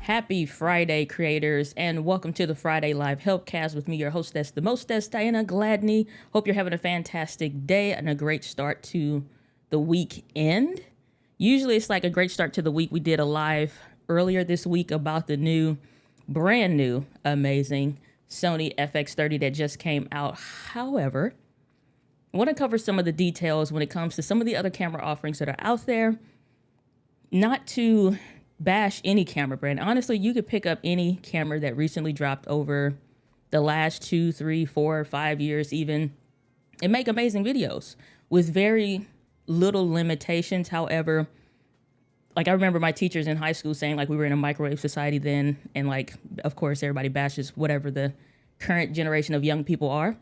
Happy Friday, creators, and welcome to the Friday Live Helpcast with me, your hostess, the mostess, Diana Gladney. Hope you're having a fantastic day and a great start to the weekend. Usually it's like a great start to the week. We did a live earlier this week about the brand new, amazing Sony FX30 that just came out. However, I want to cover some of the details when it comes to some of the other camera offerings that are out there. Not to bash any camera brand. Honestly, you could pick up any camera that recently dropped over the last 2, 3, 4, 5 years even and make amazing videos with very little limitations. However, like I remember my teachers in high school saying like we were in a microwave society then, and like of course everybody bashes whatever the current generation of young people are.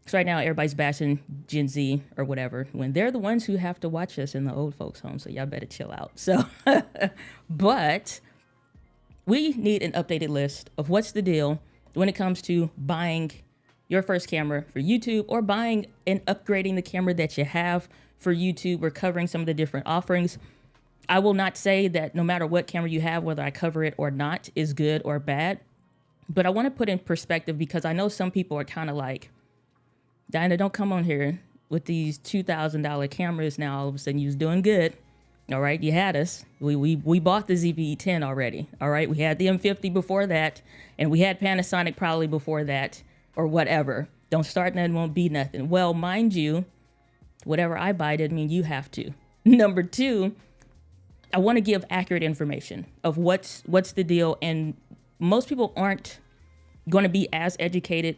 So right now everybody's bashing Gen Z or whatever when they're the ones who have to watch us in the old folks' home. So y'all better chill out. So, but we need an updated list of what's the deal when it comes to buying your first camera for YouTube or buying and upgrading the camera that you have for YouTube. We're covering some of the different offerings. I will not say that no matter what camera you have, whether I cover it or not, is good or bad. But I want to put in perspective because I know some people are kind of like, Diana, don't come on here with these $2,000 cameras now. All of a sudden, you was doing good. All right, you had us. We bought the ZV-10 already. All right, we had the M50 before that, and we had Panasonic probably before that, or whatever. Don't start nothing, won't be nothing. Well, mind you, whatever I buy doesn't mean you have to. Number two, I want to give accurate information of what's the deal, and most people aren't going to be as educated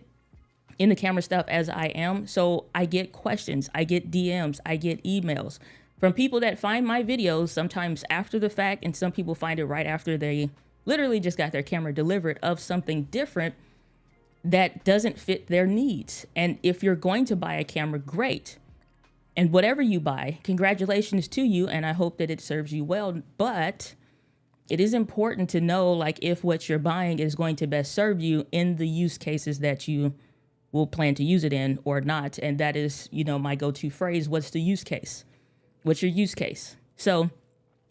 in the camera stuff as I am. So I get questions, I get DMs, I get emails from people that find my videos sometimes after the fact, and some people find it right after they literally just got their camera delivered of something different that doesn't fit their needs. And if you're going to buy a camera, great. And whatever you buy, congratulations to you, and I hope that it serves you well. But it is important to know like if what you're buying is going to best serve you in the use cases that you will plan to use it in or not. And that is, my go-to phrase. What's the use case? What's your use case? So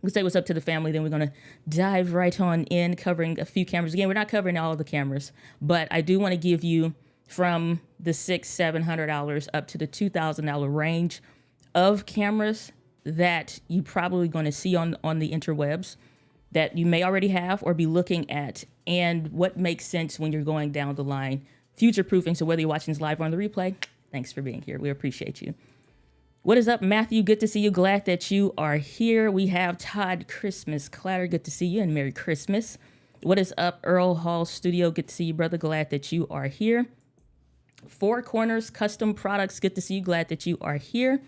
we'll say what's up to the family. Then we're going to dive right on in covering a few cameras. Again, we're not covering all of the cameras, but I do want to give you from the $600-700 up to the $2,000 range of cameras that you probably going to see on the interwebs that you may already have or be looking at, and what makes sense when you're going down the line. Future-proofing, so whether you're watching this live or on the replay, thanks for being here. We appreciate you. What is up, Matthew? Good to see you. Glad that you are here. We have Todd Christmas Clatter. Good to see you, and Merry Christmas. What is up, Earl Hall Studio? Good to see you, brother. Glad that you are here. Four Corners Custom Products. Good to see you. Glad that you are here.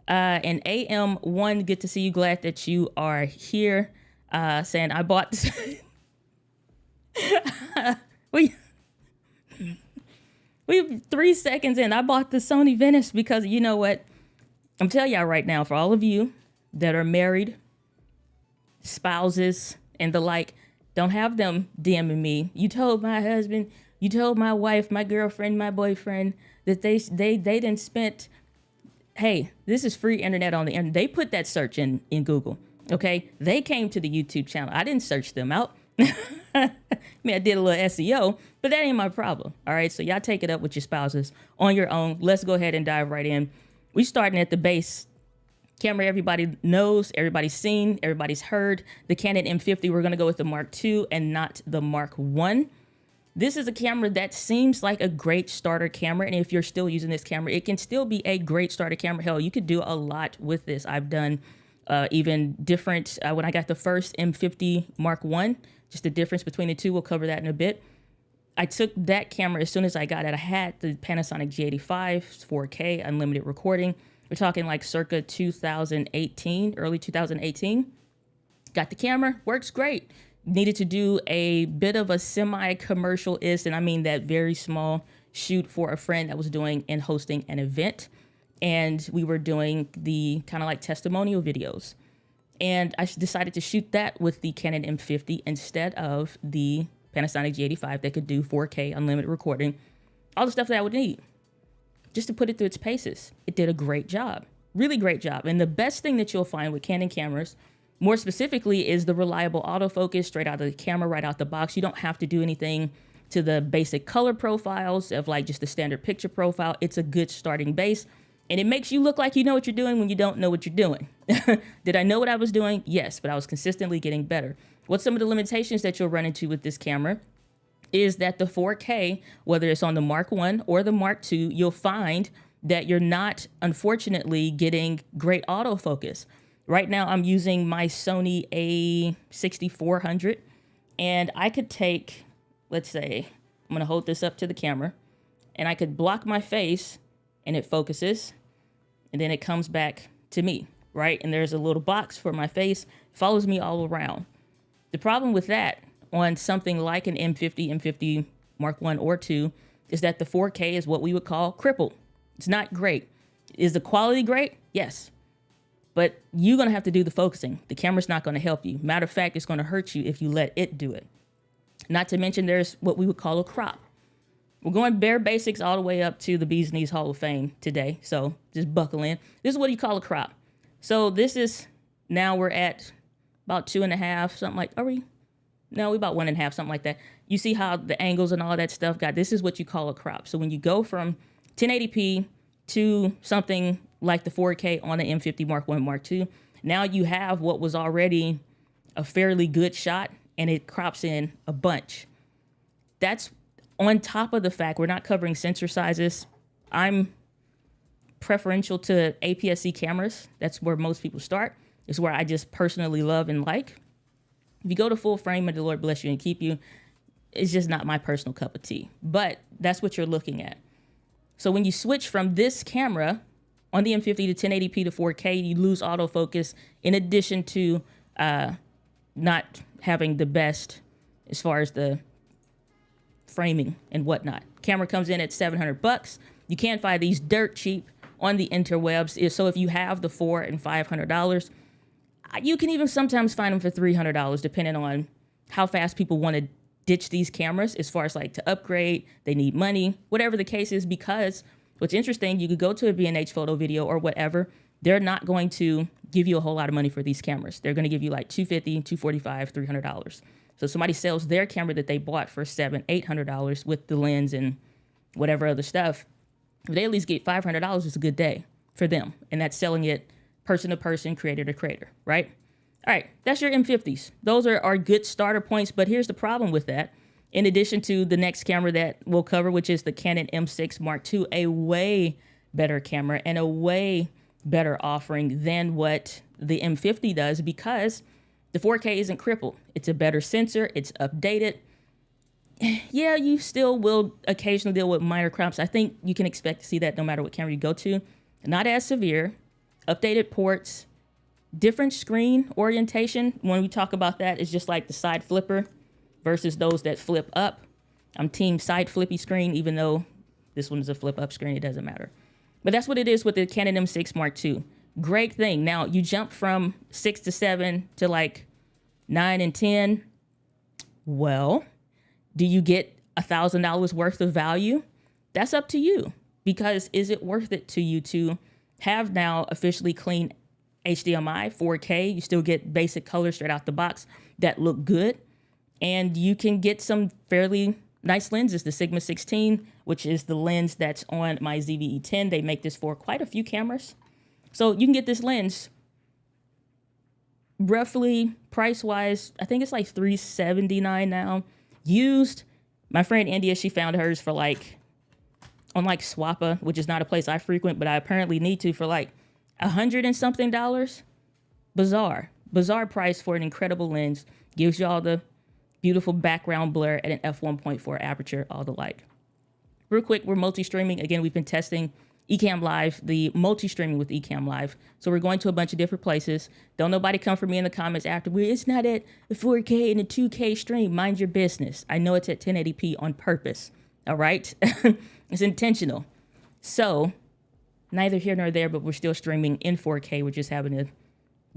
And AM1, good to see you. Glad that you are here. Saying I bought... We 3 seconds in, I bought the Sony Venice because you know what? I'm telling y'all right now, for all of you that are married, spouses, and the like, don't have them DMing me. You told my husband, you told my wife, my girlfriend, my boyfriend that they didn't spent. Hey, this is free internet on the internet. They put that search in Google. Okay, they came to the YouTube channel. I didn't search them out. I mean, I did a little SEO, but that ain't my problem. All right, so y'all take it up with your spouses on your own. Let's go ahead and dive right in. We starting at the base. Camera everybody knows, everybody's seen, everybody's heard. The Canon M50, we're gonna go with the Mark II and not the Mark I. This is a camera that seems like a great starter camera, and if you're still using this camera, it can still be a great starter camera. Hell, you could do a lot with this. I've done even different, when I got the first M50 Mark I, just the difference between the two, we'll cover that in a bit. I took that camera as soon as I got it. I had the Panasonic G85, 4K, unlimited recording. We're talking like circa 2018, early 2018. Got the camera, works great. Needed to do a bit of a semi-commercial-ist, and I mean that very small shoot for a friend that was doing and hosting an event. And we were doing the kind of like testimonial videos. And I decided to shoot that with the Canon M50 instead of the Panasonic G85 that could do 4K unlimited recording, all the stuff that I would need just to put it through its paces. It did a great job, really great job. And the best thing that you'll find with Canon cameras More specifically is the reliable autofocus straight out of the camera, right out the box. You don't have to do anything to the basic color profiles of like just the standard picture profile. It's a good starting base, and it makes you look like you know what you're doing when you don't know what you're doing. Did I know what I was doing? Yes, but I was consistently getting better. What's some of the limitations that you'll run into with this camera is that the 4K, whether it's on the Mark I or the Mark II, you'll find that you're not, unfortunately, getting great autofocus. Right now, I'm using my Sony A6400, and I could take, let's say, I'm gonna hold this up to the camera, and I could block my face, and it focuses, and then it comes back to me, right? And there's a little box for my face, follows me all around. The problem with that on something like an M50 Mark I or II is that the 4K is what we would call crippled. It's not great. Is the quality great? Yes. But you're going to have to do the focusing. The camera's not going to help you. Matter of fact, it's going to hurt you if you let it do it. Not to mention there's what we would call a crop. We're going bare basics all the way up to the Bee's Knees Hall of Fame today. So just buckle in. This is what you call a crop. So this is, now we're at about 2.5, something like, are we? No, we about 1.5, something like that. You see how the angles and all that stuff got, this is what you call a crop. So when you go from 1080p to something like the 4K on the M50 Mark I, Mark II, now you have what was already a fairly good shot, and it crops in a bunch. That's on top of the fact we're not covering sensor sizes. I'm preferential to APS-C cameras. That's where most people start. It's where I just personally love and like. If you go to full frame, and the Lord bless you and keep you, it's just not my personal cup of tea. But that's what you're looking at. So when you switch from this camera on the M50 to 1080p to 4K, you lose autofocus in addition to not having the best as far as the framing and whatnot. Camera comes in at $700. You can't find these dirt cheap on the interwebs. So if you have the $400 and $500, you can even sometimes find them for $300, depending on how fast people want to ditch these cameras as far as like to upgrade, they need money, whatever the case is. Because what's interesting, you could go to a B&H photo video or whatever, they're not going to give you a whole lot of money for these cameras. They're going to give you like $250, $245, $300. So somebody sells their camera that they bought for $700, $800 with the lens and whatever other stuff. If they at least get $500, it's a good day for them. And that's selling it person to person, creator to creator, right? All right, that's your M50s. Those are good starter points, but here's the problem with that. In addition to the next camera that we'll cover, which is the Canon M6 Mark II, a way better camera and a way better offering than what the M50 does, because the 4K isn't crippled. It's a better sensor, it's updated. Yeah, you still will occasionally deal with minor crops. I think you can expect to see that no matter what camera you go to. Not as severe. Updated ports, different screen orientation. When we talk about that, it's just like the side flipper versus those that flip up. I'm team side flippy screen, even though this one is a flip up screen, it doesn't matter. But that's what it is with the Canon M6 Mark II. Great thing. Now you jump from 6 to 7 to like 9 and 10. Well, do you get $1,000 worth of value? That's up to you, because is it worth it to you to have now officially clean HDMI 4K? You still get basic colors straight out the box that look good, and you can get some fairly nice lenses. The Sigma 16, which is the lens that's on my ZVE10, they make this for quite a few cameras. So you can get this lens roughly price-wise, I think it's like $379 now. Used, my friend India, she found hers for like, on like Swappa, which is not a place I frequent, but I apparently need to, for like $100 and something. Bizarre price for an incredible lens. Gives you all the beautiful background blur at an f1.4 aperture, all the like. Real quick, we're multi-streaming. Again, we've been testing Ecamm Live, the multi-streaming with Ecamm Live. So we're going to a bunch of different places. Don't nobody come for me in the comments after, it's not at the 4K and the 2K stream. Mind your business. I know it's at 1080p on purpose. All right? It's intentional. So neither here nor there, but we're still streaming in 4K. We're just having to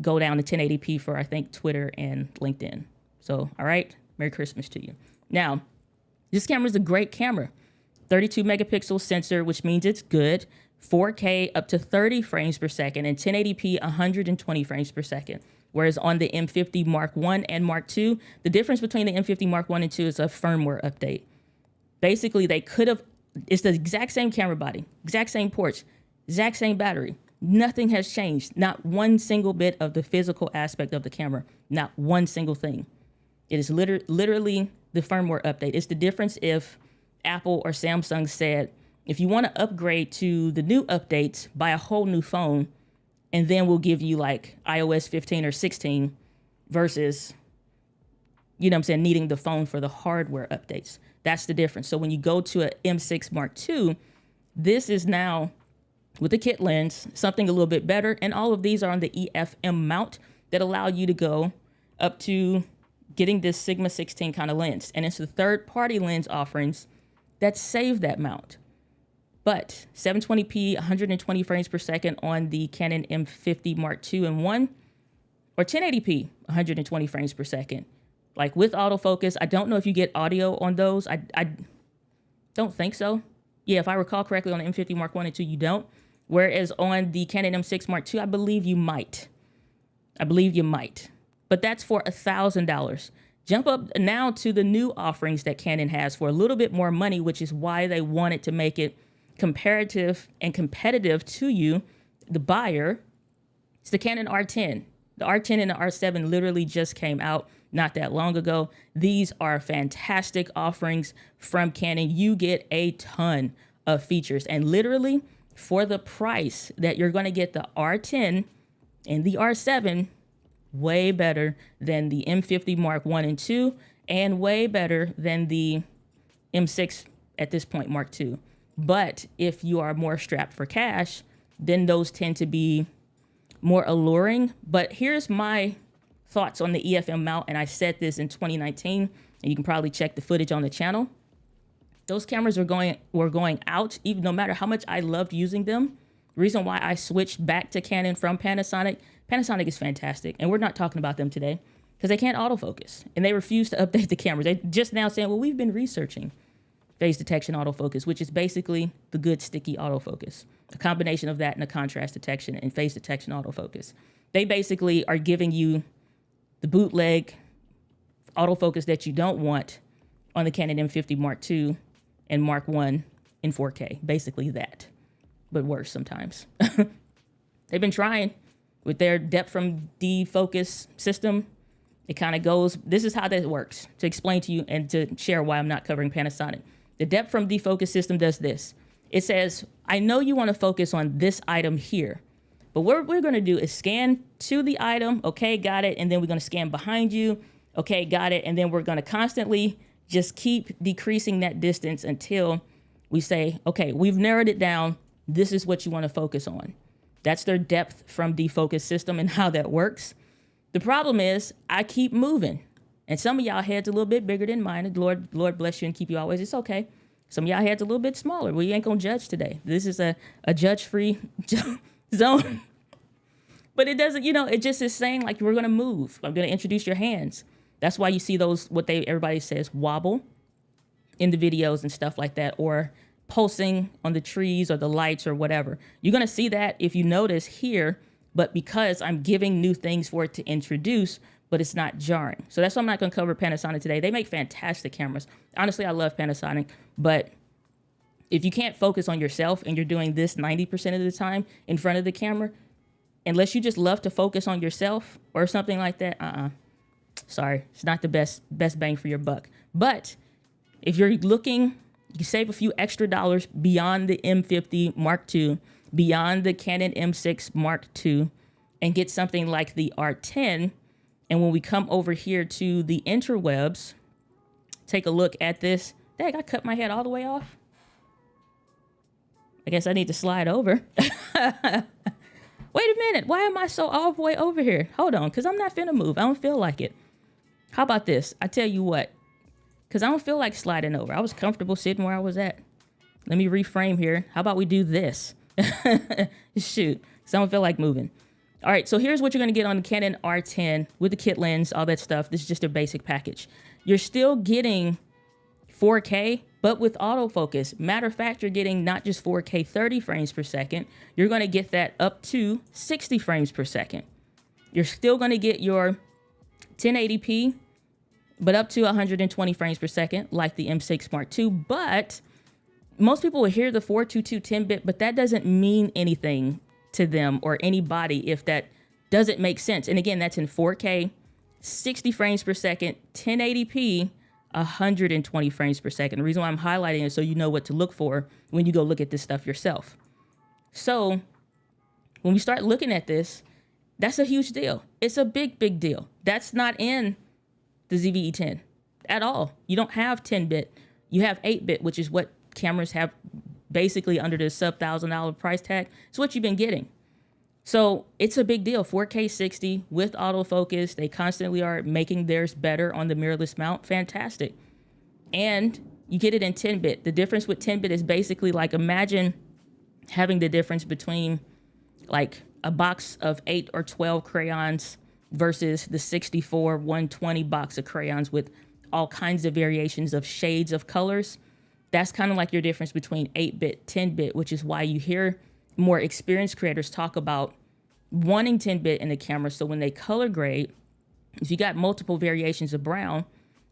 go down to 1080p for, I think, Twitter and LinkedIn. So, all right, Merry Christmas to you. Now, this camera is a great camera. 32 megapixel sensor, which means it's good. 4K up to 30 frames per second, and 1080p 120 frames per second. Whereas on the M50 Mark 1 and Mark 2, the difference between the M50 Mark 1 and 2 is a firmware update. Basically, they could have, it's the exact same camera body, exact same ports, exact same battery. Nothing has changed. Not one single bit of the physical aspect of the camera. Not one single thing. It is literally the firmware update. It's the difference if Apple or Samsung said, if you want to upgrade to the new updates, buy a whole new phone, and then we'll give you like iOS 15 or 16 versus, you know what I'm saying, needing the phone for the hardware updates. That's the difference. So when you go to a M6 Mark II, this is now with the kit lens, something a little bit better. And all of these are on the EFM mount that allow you to go up to getting this Sigma 16 kind of lens. And it's the third-party lens offerings that save that mount. But 720p, 120 frames per second on the Canon M50 Mark II and 1, or 1080p, 120 frames per second. Like with autofocus, I don't know if you get audio on those. I don't think so. Yeah, if I recall correctly, on the M50 Mark 1 and 2, you don't. Whereas on the Canon M6 Mark II, I believe you might. But that's for $1,000. Jump up now to the new offerings that Canon has for a little bit more money, which is why they wanted to make it comparative and competitive to you, the buyer. It's the Canon R10. The R10 and the R7 literally just came out not that long ago. These are fantastic offerings from Canon. You get a ton of features, and literally for the price that you're going to get the R10 and the R7, way better than the M50 Mark 1 and 2, and way better than the M6 at this point, Mark II. But if you are more strapped for cash, then those tend to be more alluring. But here's my thoughts on the EFM mount, and I said this in 2019, and you can probably check the footage on the channel. Those cameras were going out, even no matter how much I loved using them. The reason why I switched back to Canon from Panasonic is fantastic, and we're not talking about them today because they can't autofocus, and they refuse to update the cameras. They just now saying, well, we've been researching phase detection autofocus, which is basically the good sticky autofocus, a combination of that and a contrast detection and phase detection autofocus. They basically are giving you the bootleg autofocus that you don't want on the Canon M50 Mark II and Mark 1 in 4K, basically that, but worse sometimes. They've been trying with their depth from defocus system. It kind of goes, this is how that works, to explain to you and to share why I'm not covering Panasonic. The depth from defocus system does this. It says, I know you want to focus on this item here, but what we're going to do is scan to the item. Okay, got it. And then we're going to scan behind you. Okay, got it. And then we're going to constantly just keep decreasing that distance until we say, okay, we've narrowed it down. This is what you want to focus on. That's their depth from defocus system and how that works. The problem is I keep moving, and some of y'all heads a little bit bigger than mine. Lord bless you and keep you always. It's okay. Some of y'all heads a little bit smaller. We ain't gonna judge today. This is a judge-free zone. But it doesn't, it just is saying like we're gonna move. I'm gonna introduce your hands. That's why you see those, everybody says wobble in the videos and stuff like that, or pulsing on the trees or the lights or whatever. You're gonna see that if you notice here, but because I'm giving new things for it to introduce, but it's not jarring. So that's why I'm not gonna cover Panasonic today. They make fantastic cameras. Honestly, I love Panasonic, but if you can't focus on yourself and you're doing this 90% of the time in front of the camera, unless you just love to focus on yourself or something like that, sorry, it's not the best bang for your buck. But if you're looking, you save a few extra dollars beyond the M50 Mark II, beyond the Canon M6 Mark II, and get something like the R10. And when we come over here to the interwebs, take a look at this. Dang, I cut my head all the way off. I guess I need to slide over. Wait a minute. Why am I so all the way over here? Hold on, because I'm not finna move. I don't feel like it. How about this? I tell you what, because I don't feel like sliding over. I was comfortable sitting where I was at. Let me reframe here. How about we do this? Shoot, because I don't feel like moving. All right, so here's what you're going to get on the Canon R10 with the kit lens, all that stuff. This is just a basic package. You're still getting 4K, but with autofocus. Matter of fact, you're getting not just 4K 30 frames per second. You're going to get that up to 60 frames per second. You're still going to get your 1080p, but up to 120 frames per second, like the M6 Mark II. But most people will hear the 422 10-bit, but that doesn't mean anything to them or anybody if that doesn't make sense. And again, that's in 4K, 60 frames per second, 1080p, 120 frames per second. The reason why I'm highlighting it is so you know what to look for when you go look at this stuff yourself. So when we start looking at this, that's a huge deal. It's a big, big deal. That's not in the ZVE10 at all. You don't have 10-bit. You have 8-bit, which is what cameras have basically under the sub $1,000 price tag. It's what you've been getting. So it's a big deal. 4K 60 with autofocus. They constantly are making theirs better on the mirrorless mount. Fantastic. And you get it in 10-bit. The difference with 10-bit is basically like, imagine having the difference between like a box of 8 or 12 crayons versus the 64 120 box of crayons with all kinds of variations of shades of colors. That's kind of like your difference between 8-bit, 10-bit, which is why you hear more experienced creators talk about wanting 10-bit in the camera. So when they color grade, if you got multiple variations of brown,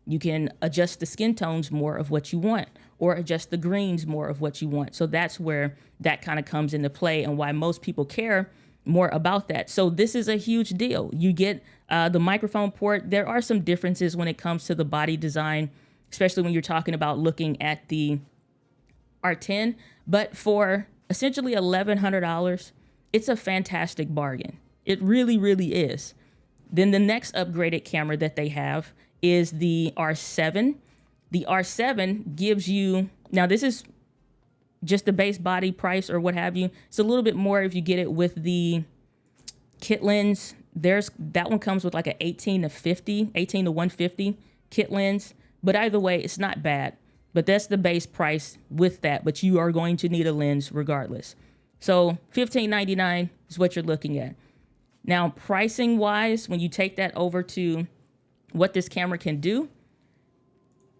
you can adjust the skin tones more of what you want or adjust the greens more of what you want. So that's where that kind of comes into play and why most people care more about that. So this is a huge deal. You get the microphone port. There are some differences when it comes to the body design, especially when you're talking about looking at the R10. But for essentially $1,100, it's a fantastic bargain. It really, really is. Then the next upgraded camera that they have is the R7. The R7 gives you, now this is just the base body price or what have you. It's a little bit more if you get it with the kit lens. That one comes with like an 18 to 150 kit lens. But either way, it's not bad. But that's the base price with that. But you are going to need a lens regardless. So $15.99 is what you're looking at. Now, pricing wise, when you take that over to what this camera can do,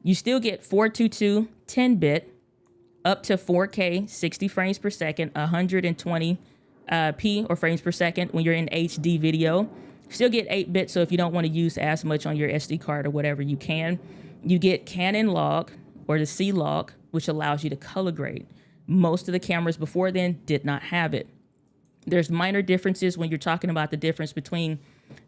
you still get 422 10-bit up to 4K 60 frames per second, 120 p or frames per second when you're in HD video. Still get 8-bit, so if you don't want to use as much on your SD card or whatever, you can. You get Canon log or the C log, which allows you to color grade. Most of the cameras before then did not have it. There's minor differences when you're talking about the difference between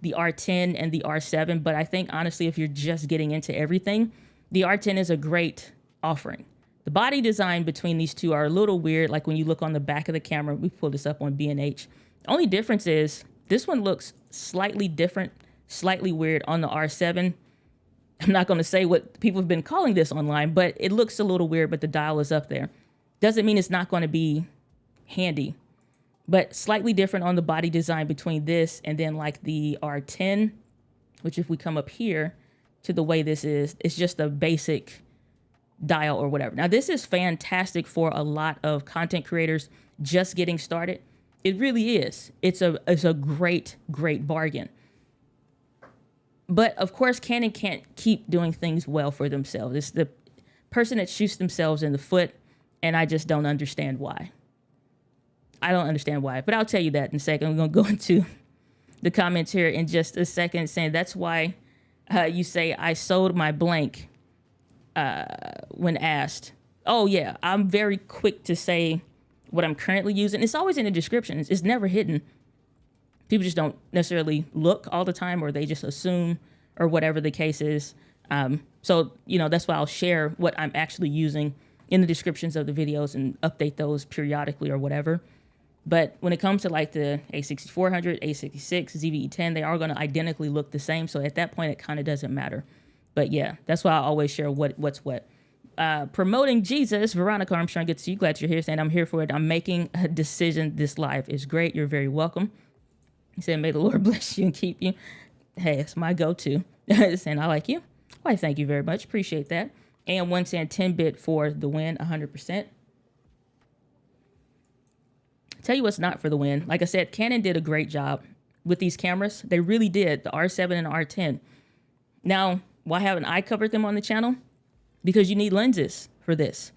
the R10 and the R7, but I think honestly, if you're just getting into everything, the R10 is a great offering. The body design between these two are a little weird. Like when you look on the back of the camera, we pulled this up on B&H. The only difference is this one looks slightly different, slightly weird on the R7. I'm not going to say what people have been calling this online, but it looks a little weird, but the dial is up there. Doesn't mean it's not going to be handy, but slightly different on the body design between this and then like the R10, which if we come up here to the way this is, it's just a basic dial or whatever. Now, this is fantastic for a lot of content creators just getting started. It really is. It's a great, great bargain. But of course, Canon can't keep doing things well for themselves. It's the person that shoots themselves in the foot, and I just don't understand why. I don't understand why, but I'll tell you that in a second. I'm going to go into the comments here in just a second, saying that's why you say I sold my blank when asked. Oh, yeah, I'm very quick to say what I'm currently using. It's always in the descriptions. It's never hidden. People just don't necessarily look all the time, or they just assume, or whatever the case is. So, that's why I'll share what I'm actually using in the descriptions of the videos and update those periodically or whatever. But when it comes to like the A6400, A66, ZVE10, they are going to identically look the same. So at that point, it kind of doesn't matter. But yeah, that's why I always share what's what. Promoting Jesus, Veronica Armstrong, good to see you. Glad you're here, saying I'm here for it. I'm making a decision. This live is great. You're very welcome. He said, may the Lord bless you and keep you. Hey, it's my go-to. Saying I like you. Why, thank you very much. Appreciate that. And one saying 10-bit for the win, 100%. Tell you what's not for the win. Like I said, Canon did a great job with these cameras. They really did, the R7 and R10. Now, why haven't I covered them on the channel? Because you need lenses for this.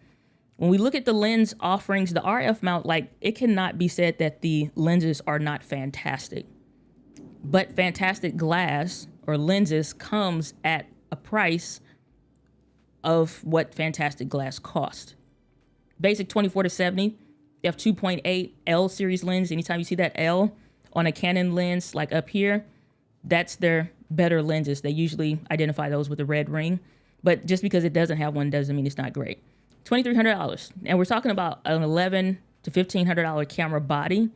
When we look at the lens offerings, the RF mount, like, it cannot be said that the lenses are not fantastic. But fantastic glass or lenses comes at a price of what fantastic glass cost. Basic 24 to 70 f2.8 L series lens. Anytime you see that L on a Canon lens, like up here, that's their better lenses. They usually identify those with a red ring, but just because it doesn't have one doesn't mean it's not great. $2,300, and we're talking about an $1,100 to $1,500 camera body.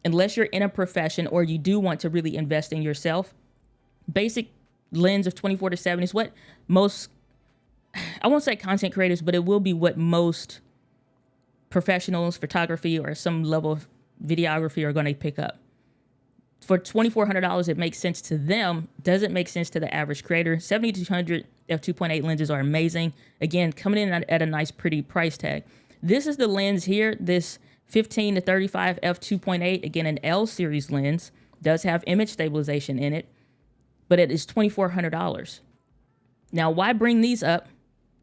Unless you're in a profession or you do want to really invest in yourself, basic lens of 24 to 70 is what most, I won't say content creators, but it will be what most professionals, photography, or some level of videography are going to pick up. For $2,400, it makes sense to them. Doesn't make sense to the average creator. 7200 f2.8 lenses are amazing. Again, coming in at a nice, pretty price tag. This is the lens here. This 15 to 35 f2.8, again, an L series lens, does have image stabilization in it, but it is $2,400. Now, why bring these up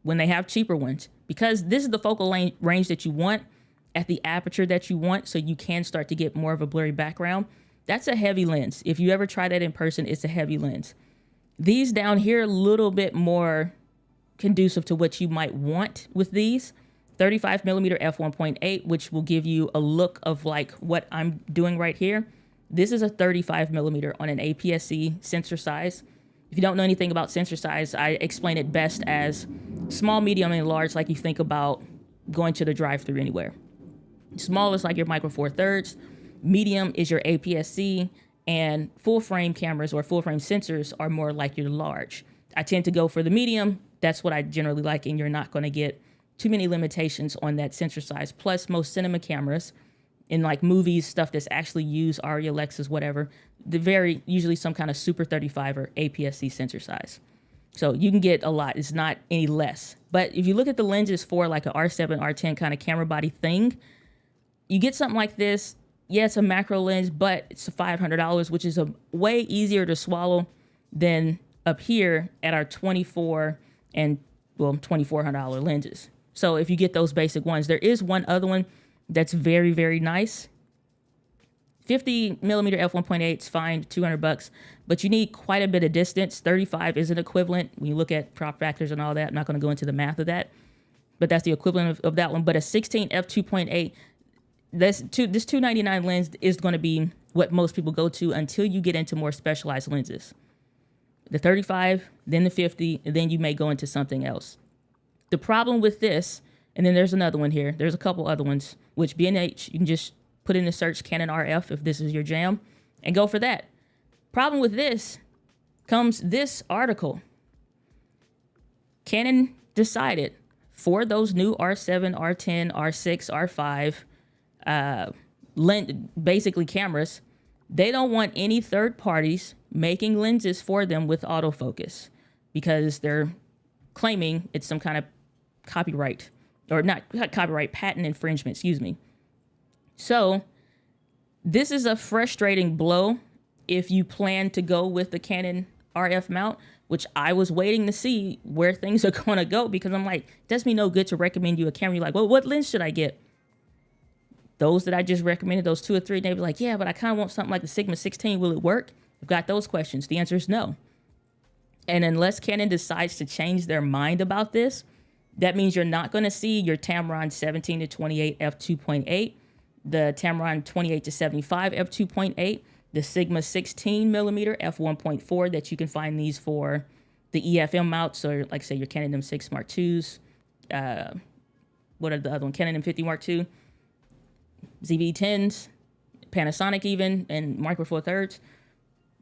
when they have cheaper ones? Because this is the focal range that you want at the aperture that you want, so you can start to get more of a blurry background. That's a heavy lens. If you ever try that in person, it's a heavy lens. These down here, a little bit more conducive to what you might want with these. 35 millimeter f1.8, which will give you a look of like what I'm doing right here. This is a 35 millimeter on an APS-C sensor size. If you don't know anything about sensor size, I explain it best as small, medium, and large, like you think about going to the drive-thru anywhere. Small is like your micro four thirds. Medium is your APS-C, and full frame cameras or full frame sensors are more like your large. I tend to go for the medium. That's what I generally like, and you're not going to get too many limitations on that sensor size. Plus, most cinema cameras in like movies, stuff that's actually used, ARRI, Alexas, whatever, the very usually some kind of Super 35 or APS-C sensor size. So you can get a lot. It's not any less. But if you look at the lenses for like a R7, R10 kind of camera body thing, you get something like this. Yeah, it's a macro lens, but it's $500, which is a way easier to swallow than up here at our $2,400 and $2,400 lenses. So if you get those basic ones, there is one other one that's very, very nice. 50 millimeter f1.8 is fine, $200, but you need quite a bit of distance. 35 isn't equivalent when you look at crop factors and all that. I'm not going to go into the math of that, but that's the equivalent of that one. But a 16 f2.8, this $299 lens is going to be what most people go to until you get into more specialized lenses. The 35, then the 50, and then you may go into something else. The problem with this, and then there's another one here. There's a couple other ones, which B&H, you can just put in the search Canon RF if this is your jam and go for that. Problem with this comes this article. Canon decided for those new R7, R10, R6, R5, basically cameras, they don't want any third parties making lenses for them with autofocus because they're claiming it's some kind of copyright, or not copyright, patent infringement, excuse me. So this is a frustrating blow if you plan to go with the Canon RF mount, which I was waiting to see where things are going to go, because I'm like, it does me no good to recommend you a camera. You're like, well, what lens should I get? Those that I just recommended, those 2 or 3, they were like, yeah, but I kind of want something like the Sigma 16. Will it work? I've got those questions. The answer is no. And unless Canon decides to change their mind about this, that means you're not going to see your Tamron 17 to 28 f2.8, the Tamron 28 to 75 f2.8, the Sigma 16 millimeter f1.4 that you can find these for the EFM mounts, or like say your Canon M6 Mark IIs. What are the other one? Canon M50 Mark II, ZV-10s, Panasonic even, and Micro Four Thirds.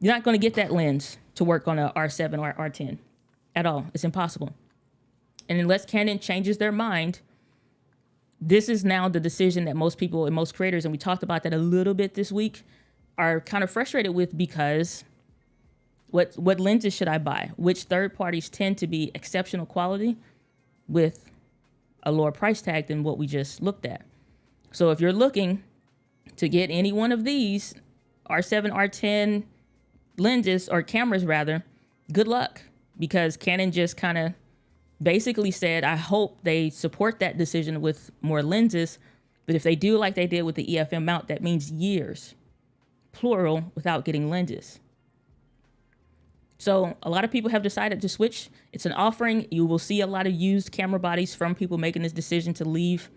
You're not going to get that lens to work on a R7 or R10 at all. It's impossible. And unless Canon changes their mind, this is now the decision that most people and most creators, and we talked about that a little bit this week, are kind of frustrated with, because what lenses should I buy? Which third parties tend to be exceptional quality with a lower price tag than what we just looked at. So if you're looking to get any one of these R7, R10 lenses, or cameras rather, good luck, because Canon just kind of basically said, I hope they support that decision with more lenses, but if they do like they did with the EFM mount, that means years, plural, without getting lenses. So a lot of people have decided to switch. It's an offering. You will see a lot of used camera bodies from people making this decision to leave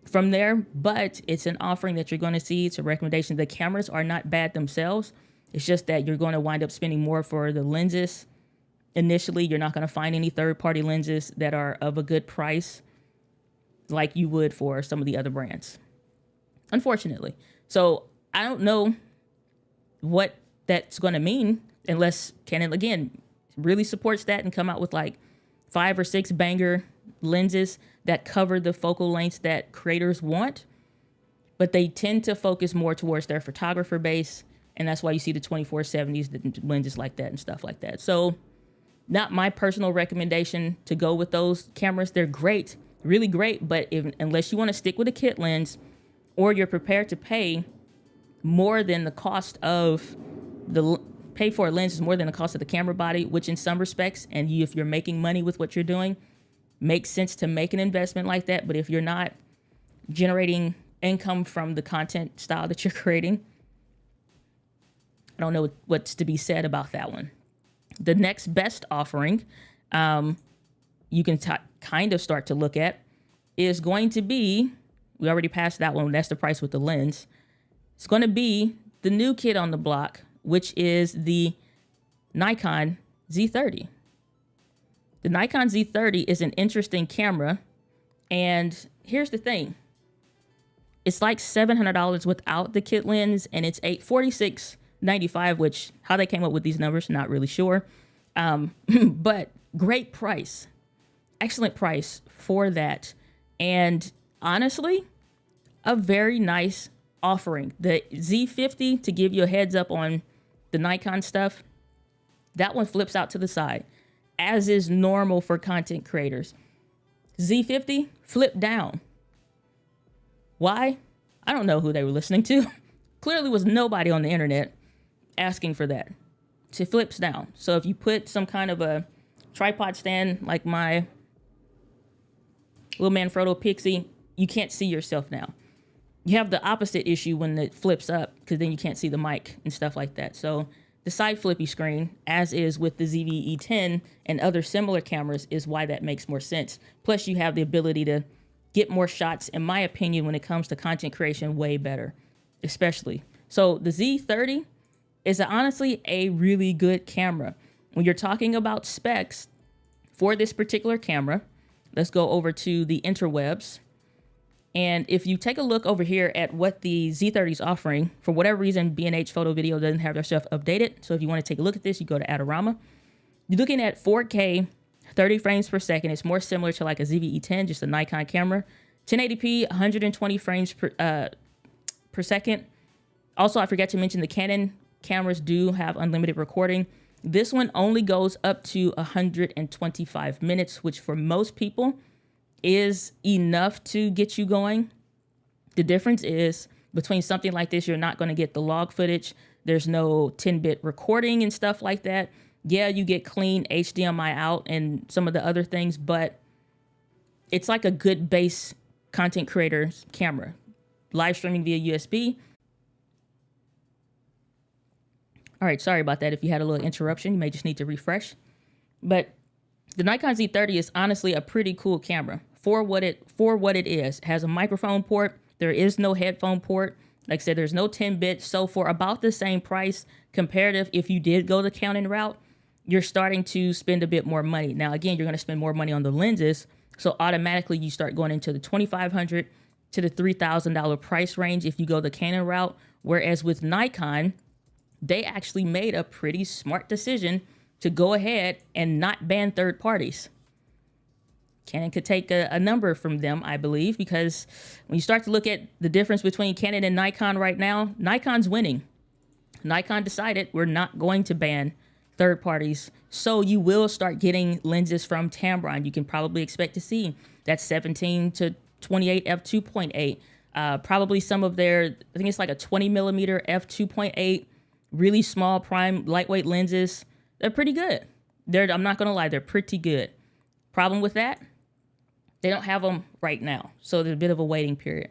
from there, but it's an offering that you're going to see. It's a recommendation. The cameras are not bad themselves. It's just that you're going to wind up spending more for the lenses. Initially, you're not going to find any third-party lenses that are of a good price like you would for some of the other brands, unfortunately. So I don't know what that's going to mean unless Canon, again, really supports that and come out with like 5 or 6 banger lenses that cover the focal lengths that creators want. But they tend to focus more towards their photographer base, and that's why you see the 24-70s, the lenses like that and stuff like that. So not my personal recommendation to go with those cameras. They're great, really great, but unless you want to stick with a kit lens, or you're prepared to pay more than the cost of pay for a lens is more than the cost of the camera body, which in some respects, and if you're making money with what you're doing, makes sense to make an investment like that. But if you're not generating income from the content style that you're creating, I don't know what's to be said about that one. The next best offering you can kind of start to look at is going to be, we already passed that one, that's the price with the lens. It's going to be the new kid on the block, which is the Nikon Z30. The Nikon Z30 is an interesting camera, and here's the thing. It's like $700 without the kit lens, and it's $46.95, which how they came up with these numbers, not really sure. But great price, excellent price for that. And honestly, a very nice offering. The Z50, to give you a heads up on the Nikon stuff, that one flips out to the side, as is normal for content creators. Z50, flip down. Why? I don't know who they were listening to. Clearly was nobody on the internet asking for that. It flips down. So if you put some kind of a tripod stand like my little Manfrotto Pixie, you can't see yourself now. You have the opposite issue when it flips up, because then you can't see the mic and stuff like that. So the side flippy screen, as is with the ZV-E10 and other similar cameras, is why that makes more sense. Plus, you have the ability to get more shots, in my opinion, when it comes to content creation, way better, especially. So the Z30 is honestly a really good camera. When you're talking about specs for this particular camera, let's go over to the interwebs. And if you take a look over here at what the Z30 is offering, for whatever reason, B&H Photo Video doesn't have their stuff updated. So if you want to take a look at this, you go to Adorama. You're looking at 4K, 30 frames per second. It's more similar to like a ZV-E10, just a Nikon camera. 1080p, 120 frames per second. Also, I forgot to mention the Canon cameras do have unlimited recording. This one only goes up to 125 minutes, which for most people is enough to get you going. The difference is between something like this, you're not going to get the log footage. There's no 10-bit recording and stuff like that. Yeah, you get clean HDMI out and some of the other things, but it's like a good base content creator's camera. Live streaming via USB. All right, sorry about that. If you had a little interruption, you may just need to refresh. But the Nikon Z30 is honestly a pretty cool camera for what it is. It has a microphone port. There is no headphone port. Like I said, there's no 10-bit. So for about the same price, comparative, if you did go the Canon route, you're starting to spend a bit more money. Now, again, you're going to spend more money on the lenses. So automatically you start going into the $2,500 to the $3,000 price range if you go the Canon route. Whereas with Nikon, they actually made a pretty smart decision to go ahead and not ban third parties. Canon could take a number from them, I believe, because when you start to look at the difference between Canon and Nikon right now, Nikon's winning. Nikon decided we're not going to ban third parties. So you will start getting lenses from Tamron. You can probably expect to see that 17 to 28 f2.8. Probably some of their, I think it's like a 20 millimeter f2.8, really small prime lightweight lenses. They're pretty good. I'm not going to lie, they're pretty good. Problem with that, they don't have them right now. So there's a bit of a waiting period.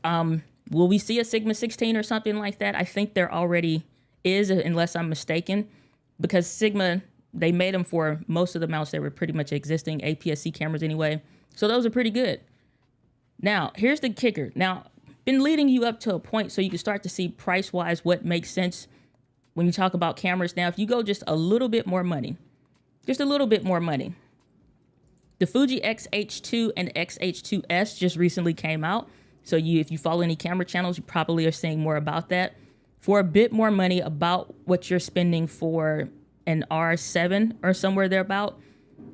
Will we see a Sigma 16 or something like that? I think there already is, unless I'm mistaken, because Sigma They made them for most of the mounts that were pretty much existing APS-C cameras anyway. So those are pretty good. Now, here's the kicker. Now, been leading you up to a point so you can start to see price-wise what makes sense when you talk about cameras. Now, if you go just a little bit more money, the Fuji X-H2 and X-H2S just recently came out. So if you follow any camera channels, you probably are seeing more about that. For a bit more money, about what you're spending for an R7 or somewhere thereabout,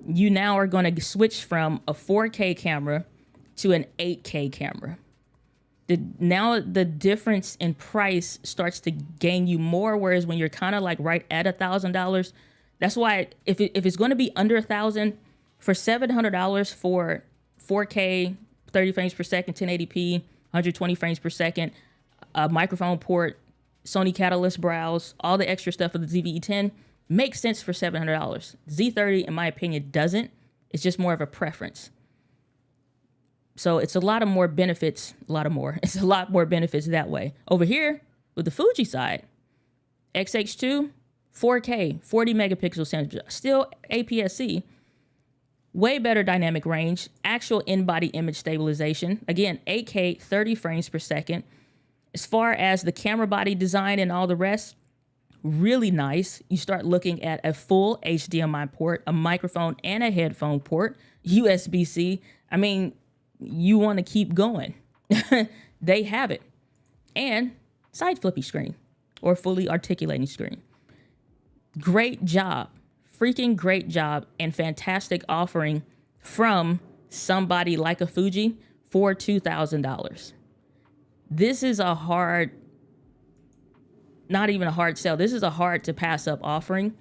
you now are going to switch from a 4K camera to an 8K camera. Now the difference in price starts to gain you more, whereas when you're kind of like right at $1,000, that's why if it's going to be under $1,000, for $700 for 4K, 30 frames per second, 1080p, 120 frames per second, a microphone port, Sony Catalyst browse, all the extra stuff of the ZV-E10 makes sense for $700. Z30, in my opinion, doesn't. It's just more of a preference. So it's a lot more benefits that way. Over here, with the Fuji side, XH2, 4K, 40 megapixel sensor, still APS-C, way better dynamic range, actual in-body image stabilization. Again, 8K, 30 frames per second. As far as the camera body design and all the rest, really nice. You start looking at a full HDMI port, a microphone and a headphone port, USB-C. I mean, you want to keep going. They have it. And side flippy screen or fully articulating screen. Great job. Freaking great job and fantastic offering from somebody like a Fuji for $2,000. This is a hard, not even a hard sell. This is a hard to pass up offering.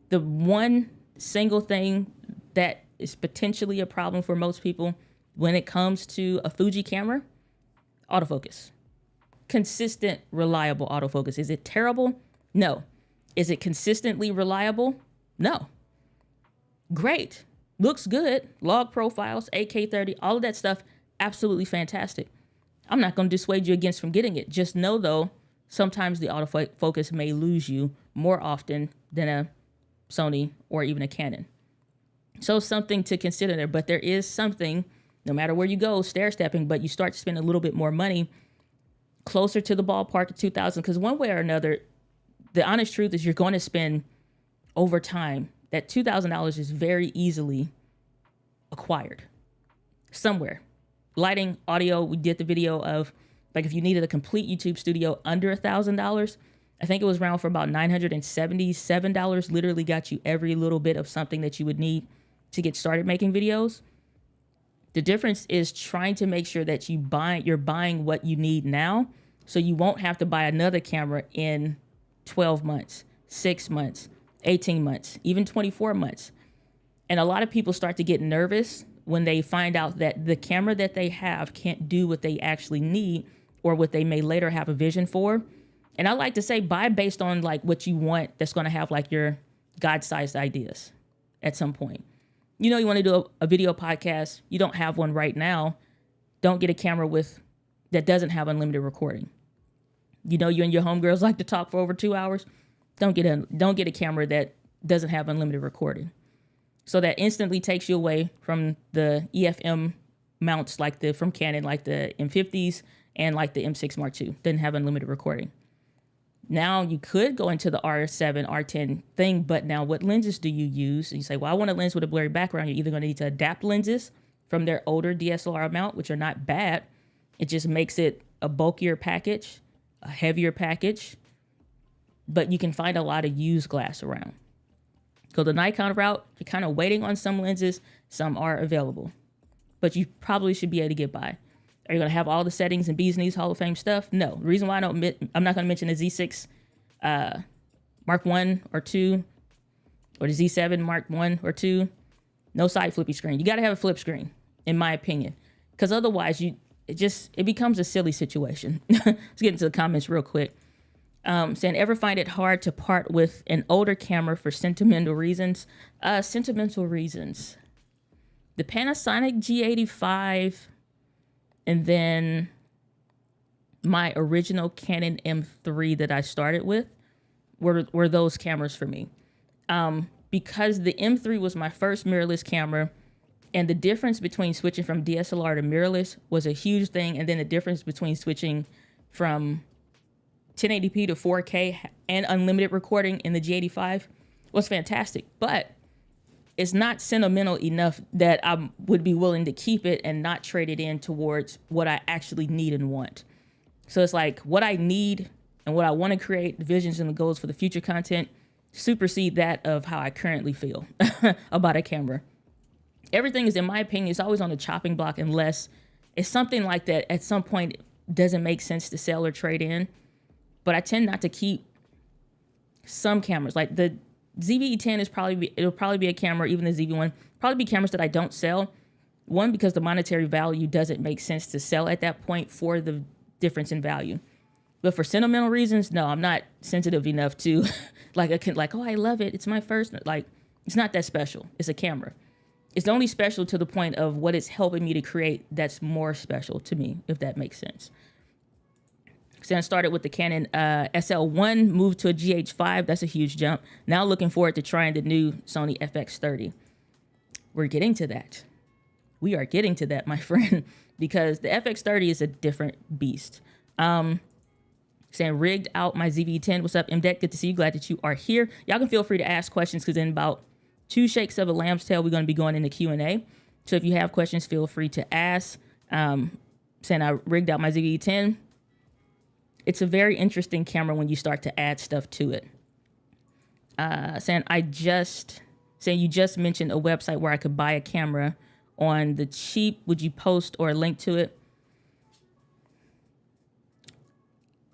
The one single thing that is potentially a problem for most people when it comes to a Fuji camera, autofocus. Consistent, reliable autofocus. Is it terrible? No. Is it consistently reliable? No. Great. Looks good. Log profiles, 8K 30, all of that stuff, absolutely fantastic. I'm not going to dissuade you against from getting it. Just know, though, sometimes the autofocus may lose you more often than a Sony or even a Canon. So something to consider there. But there is something, no matter where you go, stair-stepping, but you start to spend a little bit more money closer to the ballpark of 2,000. Because one way or another, the honest truth is you're going to spend over time. That $2,000 is very easily acquired somewhere. Lighting, audio, we did the video of, like, if you needed a complete YouTube studio under $1,000, I think it was around for about $977, literally got you every little bit of something that you would need to get started making videos. The difference is trying to make sure that you're buying what you need now, so you won't have to buy another camera in 12 months, 6 months, 18 months, even 24 months. And a lot of people start to get nervous when they find out that the camera that they have can't do what they actually need or what they may later have a vision for. And I like to say, buy based on like what you want that's going to have like your God-sized ideas at some point. You know, you want to do a video podcast. You don't have one right now. Don't get a camera that doesn't have unlimited recording. You know, you and your homegirls like to talk for over 2 hours. Don't get a camera that doesn't have unlimited recording. So that instantly takes you away from the EFM mounts from Canon, like the M50s and like the M6 Mark II. Doesn't have unlimited recording. Now you could go into the R7, R10 thing, but now what lenses do you use? And you say, well, I want a lens with a blurry background. You're either going to need to adapt lenses from their older DSLR mount, which are not bad. It just makes it a bulkier package, a heavier package, but you can find a lot of used glass around. Go the Nikon route, you're kind of waiting on some lenses. Some are available, but you probably should be able to get by. Are you going to have all the settings and Bee's Knees Hall of Fame stuff? No. The reason why I'm not going to mention the Z6 Mark 1 or 2 or the Z7 Mark 1 or 2, no side flippy screen. You got to have a flip screen, in my opinion, because otherwise it becomes a silly situation. Let's get into the comments real quick. Saying, ever find it hard to part with an older camera for sentimental reasons? Sentimental reasons. The Panasonic G85 and then my original Canon M3 that I started with were those cameras for me. because the M3 was my first mirrorless camera, and the difference between switching from DSLR to mirrorless was a huge thing. And then the difference between switching from 1080p to 4K and unlimited recording in the G85 was fantastic. But it's not sentimental enough that I would be willing to keep it and not trade it in towards what I actually need and want. So it's like what I need and what I want to create, the visions and the goals for the future content, supersede that of how I currently feel about a camera. Everything is, in my opinion, is always on the chopping block unless it's something like that at some point doesn't make sense to sell or trade in. But I tend not to keep some cameras. Like the ZV-E10 it'll probably be a camera, even the ZV-1, probably be cameras that I don't sell. One, because the monetary value doesn't make sense to sell at that point for the difference in value. But for sentimental reasons, no, I'm not sensitive enough to oh, I love it. It's my first. Like, it's not that special. It's a camera. It's only special to the point of what it's helping me to create that's more special to me, if that makes sense. So I started with the Canon SL1, moved to a GH5. That's a huge jump. Now looking forward to trying the new Sony FX30. We're getting to that. We are getting to that, my friend, because the FX30 is a different beast. Saying rigged out my ZV-10. What's up, MDEC? Good to see you. Glad that you are here. Y'all can feel free to ask questions because in about 2 shakes of a lamb's tail, we're going to be going into Q&A. So if you have questions, feel free to ask. Saying I rigged out my ZV-10. It's a very interesting camera when you start to add stuff to it. Saying you just mentioned a website where I could buy a camera on the cheap. Would you post or link to it?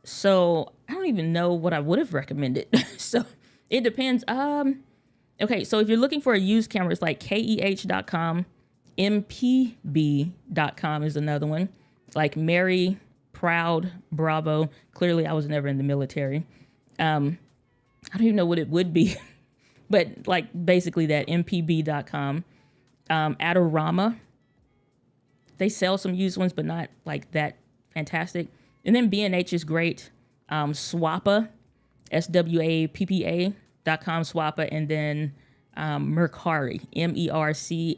So I don't even know what I would have recommended. So it depends. Okay, so if you're looking for a used camera, it's like KEH.com, MPB.com is another one. Like Mary, Proud, Bravo. Clearly, I was never in the military. I don't even know what it would be, but like basically that MPB.com. Adorama. They sell some used ones, but not like that fantastic. And then B&H is great. Swappa, SWAPPA.com, Swappa, and then Mercari,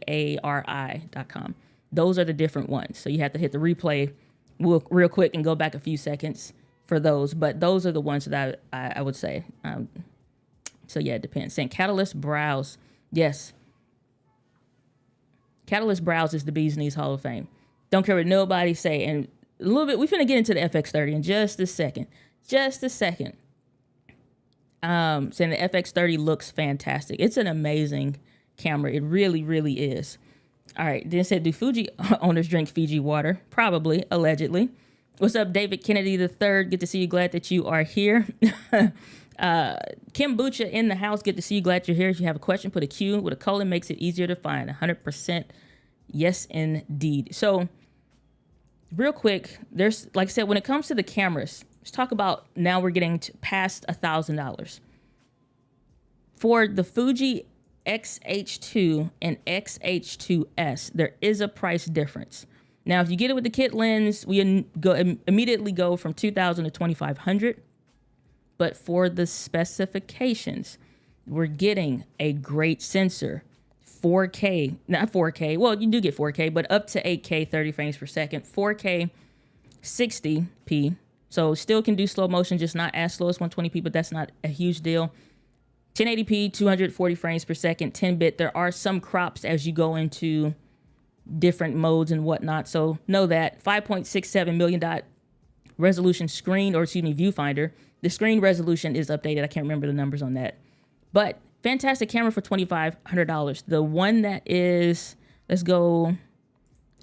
MERCARI.com. Those are the different ones. So you have to hit the replay real quick and go back a few seconds for those. But those are the ones that I would say. So yeah, it depends. Saying Catalyst Browse. Yes. Catalyst Browse is the Bee's Knees Hall of Fame. Don't care what nobody say. And a little bit, we're finna get into the FX30 in just a second. Saying the FX30 looks fantastic. It's an amazing camera. It really, really is. All right. Then said, do Fuji owners drink Fiji water? Probably, allegedly. What's up, David Kennedy III? Good to see you. Glad that you are here. Kim Bucha in the house. Good to see you. Glad you're here. If you have a question, put a Q with a colon. Makes it easier to find. 100%. Yes, indeed. So real quick, there's, like I said, when it comes to the cameras, let's talk about now we're getting past $1,000. For the Fuji XH2 and XH2S, there is a price difference. Now, if you get it with the kit lens, we immediately go from $2,000 to $2,500. But for the specifications, we're getting a great sensor, 4K, not 4K. Well, you do get 4K, but up to 8K, 30 frames per second, 4K, 60p. So still can do slow motion, just not as slow as 120p, but that's not a huge deal. 1080p, 240 frames per second, 10-bit. There are some crops as you go into different modes and whatnot. So know that 5.67 million dot resolution screen, or excuse me, viewfinder. The screen resolution is updated. I can't remember the numbers on that. But fantastic camera for $2,500. The one that is, let's go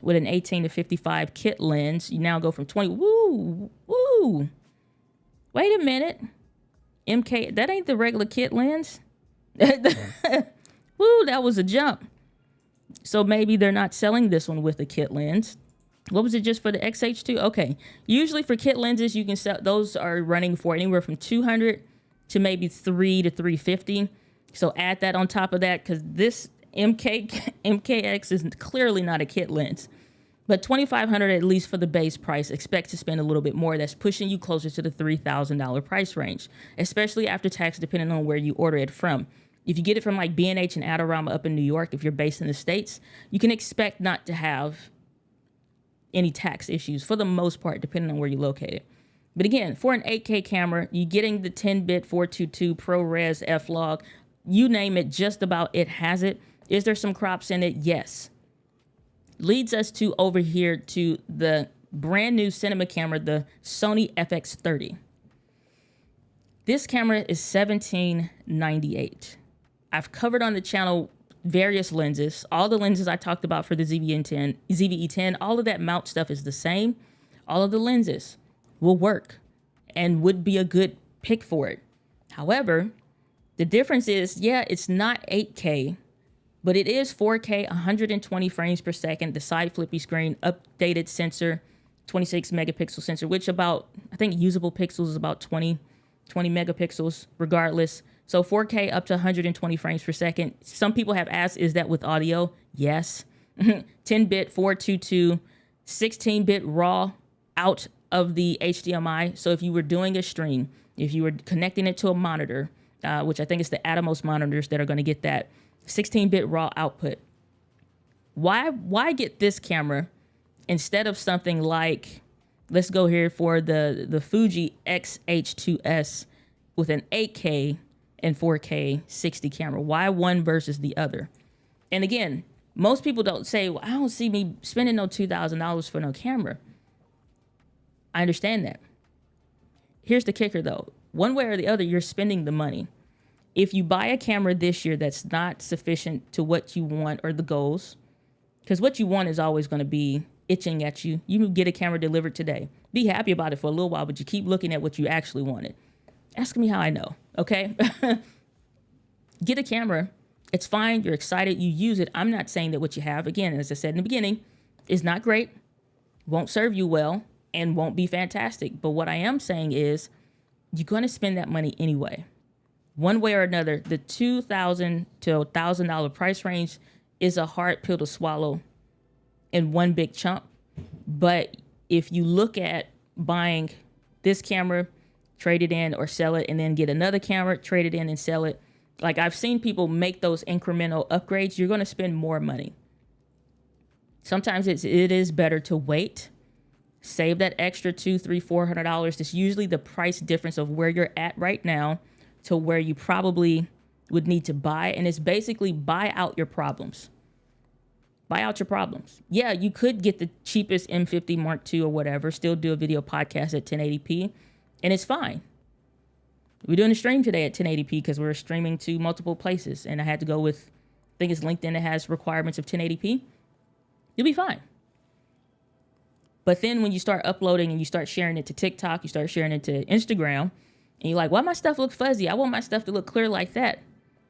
with an 18 to 55 kit lens. You now go from 20. Woo. Wait a minute. MK, that ain't the regular kit lens. Woo, that was a jump. So maybe they're not selling this one with a kit lens. What was it just for the XH2? Okay. Usually for kit lenses, you can sell, those are running for anywhere from 200 to maybe 3 to 350. So add that on top of that, because this MKX is clearly not a kit lens. But $2,500 at least for the base price. Expect to spend a little bit more. That's pushing you closer to the $3,000 price range, especially after tax, depending on where you order it from. If you get it from like B&H and Adorama up in New York, if you're based in the States, you can expect not to have any tax issues for the most part, depending on where you're located. But again, for an 8K camera, you're getting the 10-bit 422 ProRes F-Log. You name it, just about it has it. Is there some crops in it? Yes. Leads us to over here to the brand new cinema camera, the Sony FX30. This camera is $1798. I've covered on the channel various lenses. All the lenses I talked about for the ZVE10, all of that mount stuff is the same. All of the lenses will work and would be a good pick for it. However, the difference is, yeah, it's not 8K, but it is 4K, 120 frames per second, the side flippy screen, updated sensor, 26 megapixel sensor, which about, I think usable pixels is about 20 megapixels regardless. So 4K up to 120 frames per second. Some people have asked, is that with audio? Yes. 10-bit 422, 16-bit raw out of the HDMI. So if you were doing a stream, if you were connecting it to a monitor, which I think is the Atomos monitors that are going to get that 16-bit raw output. Why get this camera instead of something like, let's go here for the Fuji X-H2S with an 8K and 4K 60 camera? Why one versus the other? And again, most people don't say, well, I don't see me spending no $2,000 for no camera. I understand that. Here's the kicker though. One way or the other, you're spending the money. If you buy a camera this year that's not sufficient to what you want or the goals, because what you want is always going to be itching at you. You get a camera delivered today. Be happy about it for a little while, but you keep looking at what you actually wanted. Ask me how I know, okay? Get a camera. It's fine. You're excited. You use it. I'm not saying that what you have, again, as I said in the beginning, is not great, won't serve you well, and won't be fantastic. But what I am saying is you're going to spend that money anyway. One way or another, the $2,000 to $1,000 price range is a hard pill to swallow in one big chunk. But if you look at buying this camera, trade it in or sell it, and then get another camera, trade it in and sell it, like I've seen people make those incremental upgrades, you're going to spend more money. Sometimes it is better to wait, save that extra $200, $300, $400. It's usually the price difference of where you're at right now to where you probably would need to buy. And it's basically buy out your problems. Buy out your problems. Yeah, you could get the cheapest M50 Mark II or whatever, still do a video podcast at 1080p, and it's fine. We're doing a stream today at 1080p because we're streaming to multiple places, and I had to go with, I think it's LinkedIn that has requirements of 1080p. You'll be fine. But then when you start uploading and you start sharing it to TikTok, you start sharing it to Instagram, and you're like, why my stuff look fuzzy? I want my stuff to look clear like that.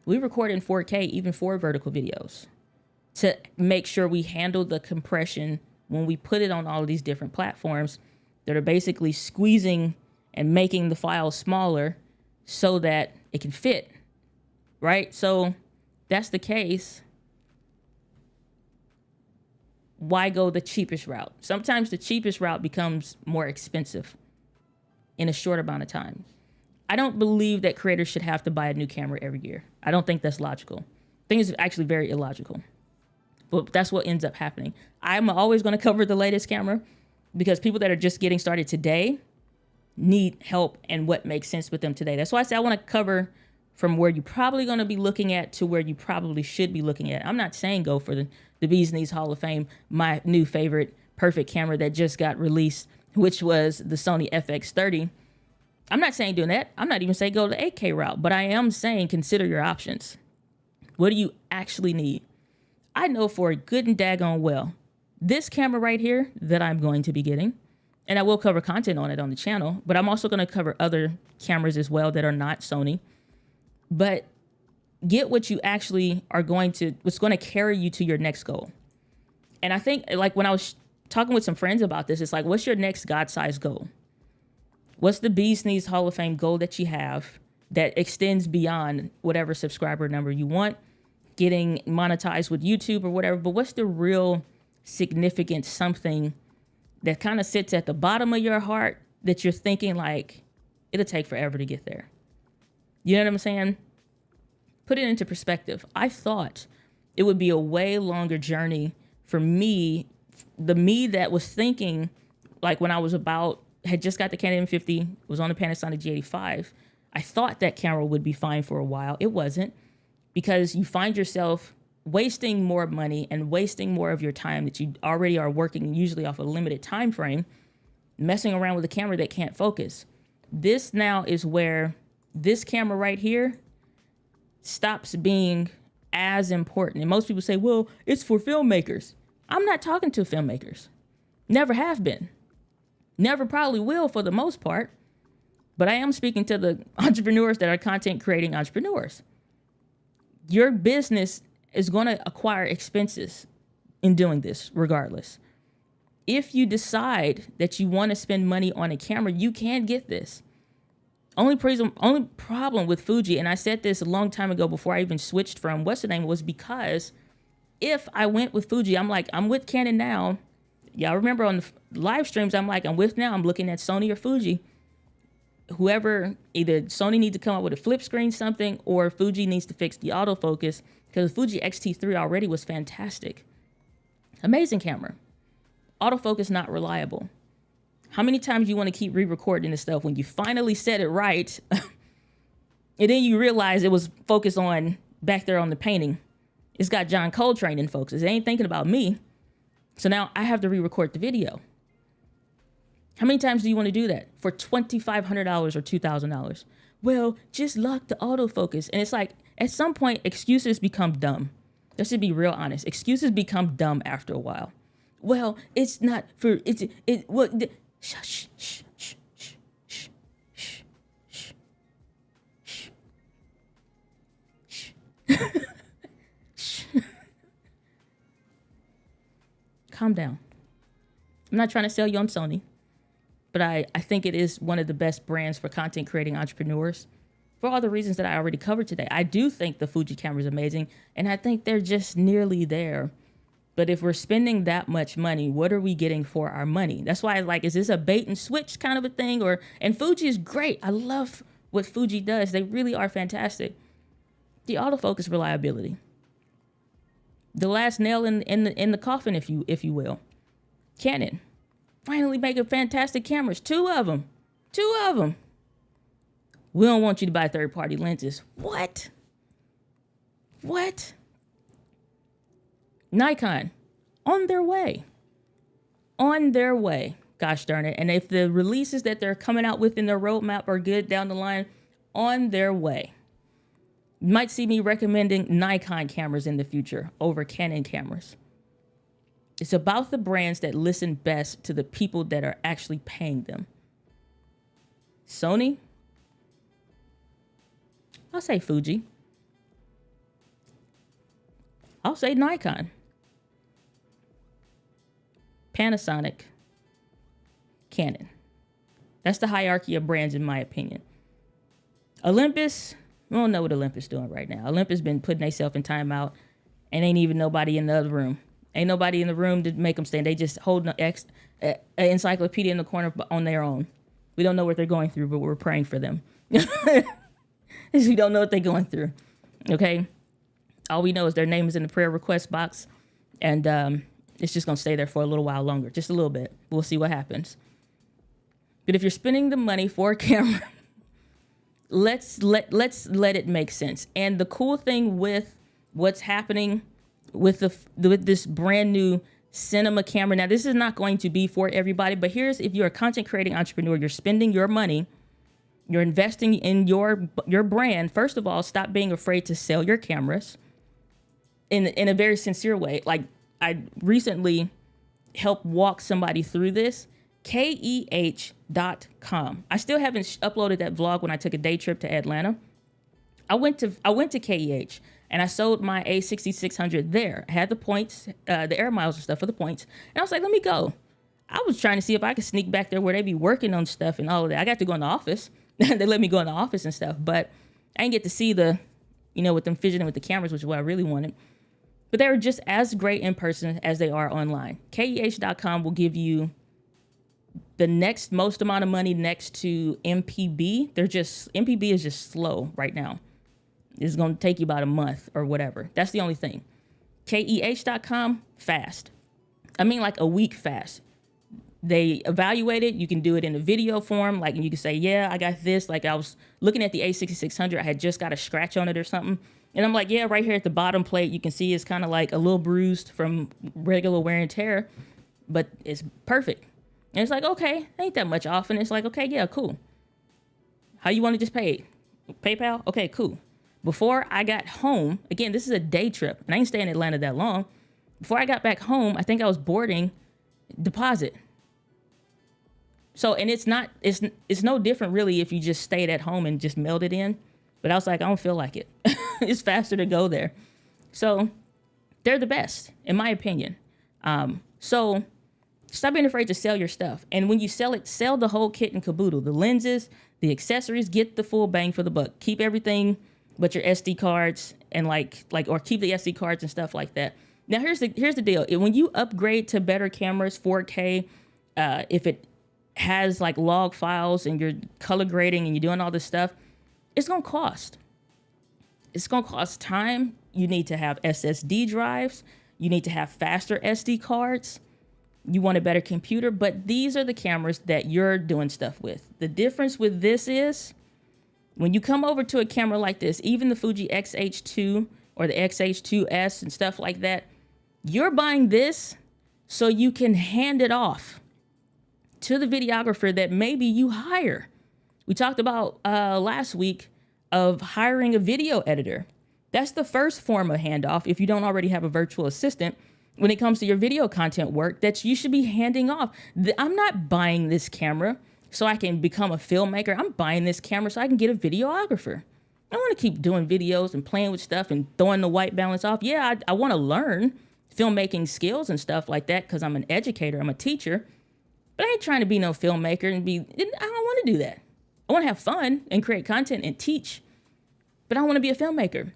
We record in 4K even for vertical videos to make sure we handle the compression when we put it on all of these different platforms that are basically squeezing and making the file smaller so that it can fit, right? So that's the case. Why go the cheapest route? Sometimes the cheapest route becomes more expensive in a short amount of time. I don't believe that creators should have to buy a new camera every year. I don't think that's logical. I think it's actually very illogical. But that's what ends up happening. I'm always going to cover the latest camera because people that are just getting started today need help and what makes sense with them today. That's why I say I want to cover from where you're probably going to be looking at to where you probably should be looking at. I'm not saying go for the Bee's Knees Hall of Fame, my new favorite perfect camera that just got released, which was the Sony FX30. I'm not saying doing that. I'm not even saying go the 8K route, but I am saying consider your options. What do you actually need? I know for a good and daggone well, this camera right here that I'm going to be getting, and I will cover content on it on the channel, but I'm also going to cover other cameras as well that are not Sony. But get what you actually are what's going to carry you to your next goal. And I think, like, when I was talking with some friends about this, it's like, what's your next God-sized goal? What's the Bee's Knees Hall of Fame goal that you have that extends beyond whatever subscriber number you want, getting monetized with YouTube or whatever? But what's the real significant something that kind of sits at the bottom of your heart that you're thinking like, it'll take forever to get there? You know what I'm saying? Put it into perspective. I thought it would be a way longer journey for me, the me that was thinking, like when I was had just got the Canon M50, was on the Panasonic G85. I thought that camera would be fine for a while. It wasn't, because you find yourself wasting more money and wasting more of your time that you already are working usually off a limited time frame, messing around with a camera that can't focus. This now is where this camera right here stops being as important. And most people say, well, it's for filmmakers. I'm not talking to filmmakers. Never have been. Never probably will for the most part. But I am speaking to the entrepreneurs that are content creating entrepreneurs. Your business is going to acquire expenses in doing this regardless. If you decide that you want to spend money on a camera, you can get this. Only problem with Fuji, and I said this a long time ago before I even switched from what's the name, was because if I went with Fuji, I'm with Canon now. Y'all remember on the live streams, I'm looking at Sony or Fuji. Whoever, either Sony needs to come up with a flip screen something, or Fuji needs to fix the autofocus, because Fuji X-T3 already was fantastic. Amazing camera. Autofocus not reliable. How many times you want to keep re-recording this stuff when you finally said it right, and then you realize it was focused on back there on the painting. It's got John Coltrane in focus. It ain't thinking about me. So now I have to re-record the video. How many times do you want to do that for $2,500 or $2,000? Well, just lock the autofocus. And it's like, at some point, excuses become dumb. Let's just be real honest. Excuses become dumb after a while. Well, it's not for, shush, shh, shh, shh, shh, shh, shh, shh, shh. Calm down. I'm not trying to sell you on Sony, but I think it is one of the best brands for content creating entrepreneurs for all the reasons that I already covered today. I do think the Fuji camera is amazing, and I think they're just nearly there. But if we're spending that much money, what are we getting for our money? That's why is this a bait and switch kind of a thing? And Fuji is great. I love what Fuji does. They really are fantastic. The autofocus reliability. The last nail in the coffin, if you will. Canon. Finally making fantastic cameras. Two of them. We don't want you to buy third-party lenses. What? Nikon, on their way. Gosh darn it. And if the releases that they're coming out with in their roadmap are good down the line, on their way. You might see me recommending Nikon cameras in the future over Canon cameras. It's about the brands that listen best to the people that are actually paying them. Sony, I'll say Fuji. I'll say Nikon. Panasonic, Canon. That's the hierarchy of brands in my opinion. Olympus, we don't know what Olympus is doing right now. Olympus been putting themselves in timeout, and ain't even nobody in the other room. Ain't nobody in the room to make them stand. They just hold an encyclopedia in the corner on their own. We don't know what they're going through, but we're praying for them. We don't know what they're going through. Okay? All we know is their name is in the prayer request box, and it's just going to stay there for a little while longer, just a little bit. We'll see what happens. But if you're spending the money for a camera, let's let it make sense. And the cool thing with what's happening with this brand new cinema camera. Now, this is not going to be for everybody, but if you're a content creating entrepreneur, you're spending your money, you're investing in your brand. First of all, stop being afraid to sell your cameras in a very sincere way. Like, I recently helped walk somebody through this. KEH.com. I still haven't uploaded that vlog when I took a day trip to Atlanta. I went to KEH and I sold my A6600 there. I had the points, the air miles and stuff for the points. And I was like, let me go. I was trying to see if I could sneak back there where they be working on stuff and all of that. I got to go in the office. They let me go in the office and stuff, but I didn't get to see with them fidgeting with the cameras, which is what I really wanted. But they were just as great in person as they are online. KEH.com will give you the next most amount of money next to MPB. MPB is just slow right now. It's going to take you about a month or whatever. That's the only thing. KEH.com, fast. I mean, like a week fast. They evaluate it. You can do it in a video form. Like, and you can say, yeah, I got this. Like, I was looking at the A6600. I had just got a scratch on it or something. And I'm like, yeah, right here at the bottom plate, you can see it's kind of like a little bruised from regular wear and tear, but it's perfect. And it's like, okay, ain't that much off. And it's like, okay, yeah, cool. How you want to just pay it? PayPal? Okay, cool. Before I got home, again, this is a day trip, and I ain't stay in Atlanta that long. Before I got back home, I think I was boarding deposit. So, and it's no different really if you just stayed at home and just mailed it in. But I was like, I don't feel like it. It's faster to go there. So they're the best, in my opinion. So stop being afraid to sell your stuff. And when you sell it, sell the whole kit and caboodle. The lenses, the accessories, get the full bang for the buck. Keep everything but your SD cards and or keep the SD cards and stuff like that. Now here's the deal. When you upgrade to better cameras, 4K, if it has like log files and you're color grading and you're doing all this stuff, it's gonna cost. It's gonna cost time. You need to have SSD drives. You need to have faster SD cards. You want a better computer, but these are the cameras that you're doing stuff with. The difference with this is when you come over to a camera like this, even the Fuji X-H2 or the X-H2S and stuff like that, you're buying this so you can hand it off to the videographer that maybe you hire. We talked about last week of hiring a video editor. That's the first form of handoff if you don't already have a virtual assistant. When it comes to your video content work, that you should be handing off. I'm not buying this camera so I can become a filmmaker. I'm buying this camera so I can get a videographer. I don't want to keep doing videos and playing with stuff and throwing the white balance off. Yeah, I want to learn filmmaking skills and stuff like that because I'm an educator, I'm a teacher. But I ain't trying to be no filmmaker I don't want to do that. I want to have fun and create content and teach, but I don't want to be a filmmaker.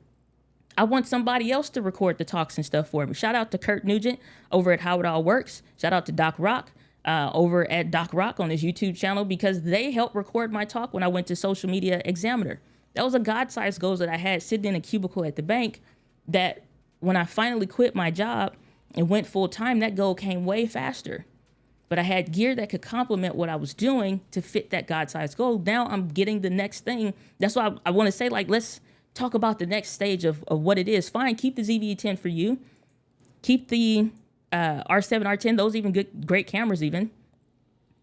I want somebody else to record the talks and stuff for me. Shout out to Kurt Nugent over at How It All Works. Shout out to Doc Rock over at Doc Rock on his YouTube channel because they helped record my talk when I went to Social Media Examiner. That was a God-sized goal that I had sitting in a cubicle at the bank that when I finally quit my job and went full time, that goal came way faster. But I had gear that could complement what I was doing to fit that God-sized goal. Now I'm getting the next thing. That's why I want to say, like, let's talk about the next stage of what it is. Fine, keep the ZV-E10 for you. Keep the R7, R10, those even great cameras even.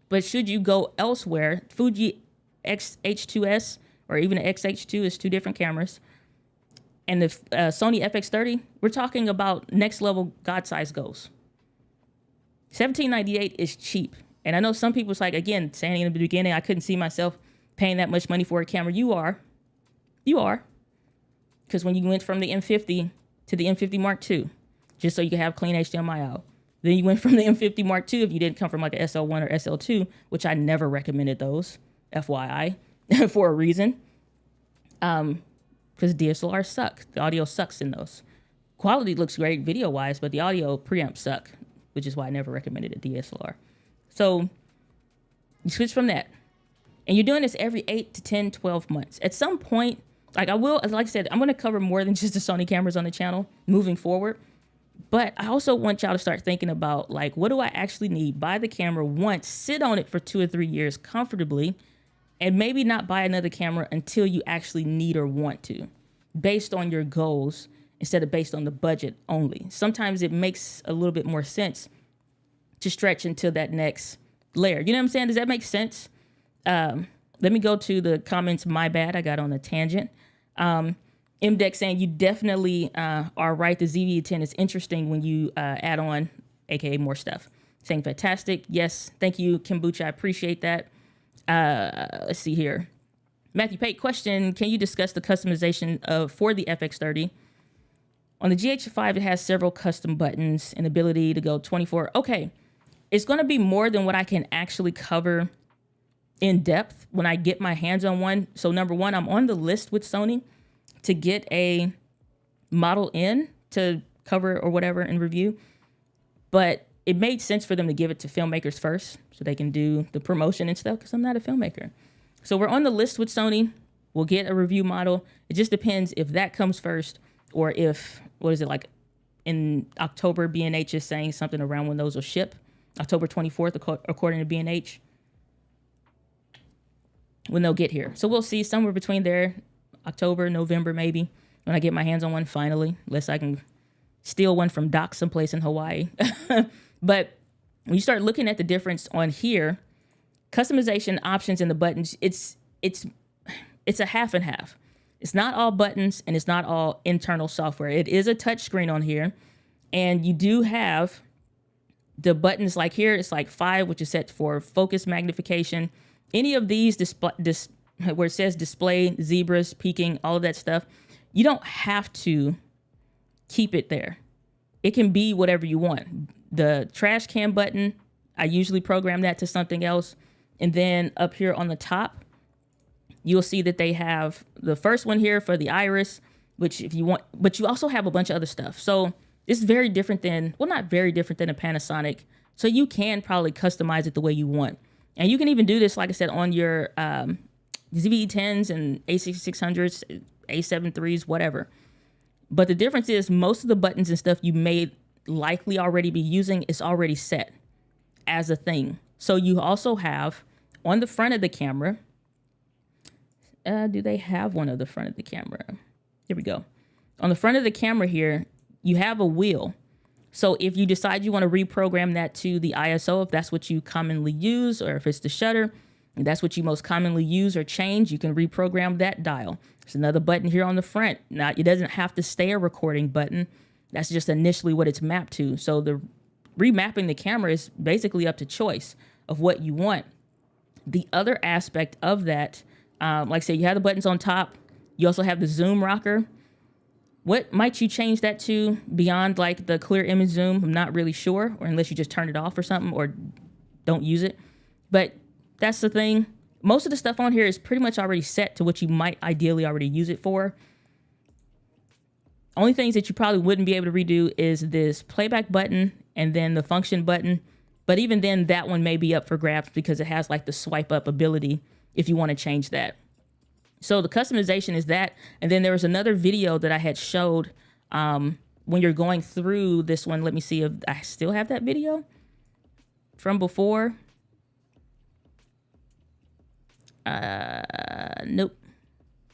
But should you go elsewhere, Fuji X-H2S or even the X-H2 is two different cameras. And the Sony FX30, we're talking about next level God-sized goals. $17.98 is cheap. And I know some people's like, again, saying in the beginning, I couldn't see myself paying that much money for a camera. You are. Because when you went from the M50 to the M50 Mark II, just so you could have clean HDMI out. Then you went from the M50 Mark II if you didn't come from like a SL1 or SL2, which I never recommended those, FYI, for a reason. Because DSLRs suck. The audio sucks in those. Quality looks great video-wise, but the audio preamps suck, which is why I never recommended a DSLR. So you switch from that. And you're doing this every 8 to 10, 12 months. At some point, like I said, I'm going to cover more than just the Sony cameras on the channel moving forward. But I also want y'all to start thinking about, like, what do I actually need? Buy the camera once, sit on it for 2 or 3 years comfortably, and maybe not buy another camera until you actually need or want to, based on your goals instead of based on the budget only. Sometimes it makes a little bit more sense to stretch into that next layer. You know what I'm saying? Does that make sense? Let me go to the comments. My bad. I got on a tangent. MDEX saying you definitely are right. The ZV-10 is interesting when you add on, aka more stuff. Saying fantastic. Yes. Thank you, Kombucha. I appreciate that. Let's see here. Matthew Pate question. Can you discuss the customization for the FX30? On the GH5, it has several custom buttons and ability to go 24. Okay. It's going to be more than what I can actually cover in depth when I get my hands on one. So number one, I'm on the list with Sony to get a Model N to cover or whatever and review. But it made sense for them to give it to filmmakers first so they can do the promotion and stuff because I'm not a filmmaker. So we're on the list with Sony. We'll get a review model. It just depends if that comes first or if, what is it, like in October, B&H is saying something around when those will ship. October 24th, according to B&H, when they'll get here. So we'll see somewhere between there, October, November, maybe, when I get my hands on one finally, unless I can steal one from Doc someplace in Hawaii. But when you start looking at the difference on here, customization options in the buttons, it's a half and half. It's not all buttons and it's not all internal software. It is a touch screen on here, and you do have the buttons like here. It's like 5, which is set for focus magnification. Any of these where it says display, zebras, peaking, all of that stuff, you don't have to keep it there. It can be whatever you want. The trash can button, I usually program that to something else. And then up here on the top, you'll see that they have the first one here for the iris, which if you want, but you also have a bunch of other stuff. So it's very different than, well, not very different than a Panasonic. So you can probably customize it the way you want. And you can even do this, like I said, on your ZV-10s and A6600s, A7 IIIs, whatever. But the difference is most of the buttons and stuff you may likely already be using is already set as a thing. So you also have on the front of the camera, do they have one of the front of the camera? Here we go. On the front of the camera here, you have a wheel. So if you decide you want to reprogram that to the ISO, if that's what you commonly use, or if it's the shutter, and that's what you most commonly use or change, you can reprogram that dial. There's another button here on the front. Now, it doesn't have to stay a recording button. That's just initially what it's mapped to. So the remapping the camera is basically up to choice of what you want. The other aspect of that, like I said, you have the buttons on top. You also have the zoom rocker. What might you change that to beyond like the clear image zoom? I'm not really sure, or unless you just turn it off or something or don't use it. But that's the thing. Most of the stuff on here is pretty much already set to what you might ideally already use it for. Only things that you probably wouldn't be able to redo is this playback button and then the function button. But even then, that one may be up for grabs because it has like the swipe up ability if you want to change that. So the customization is that. And then there was another video that I had showed when you're going through this one. Let me see if I still have that video from before. Nope.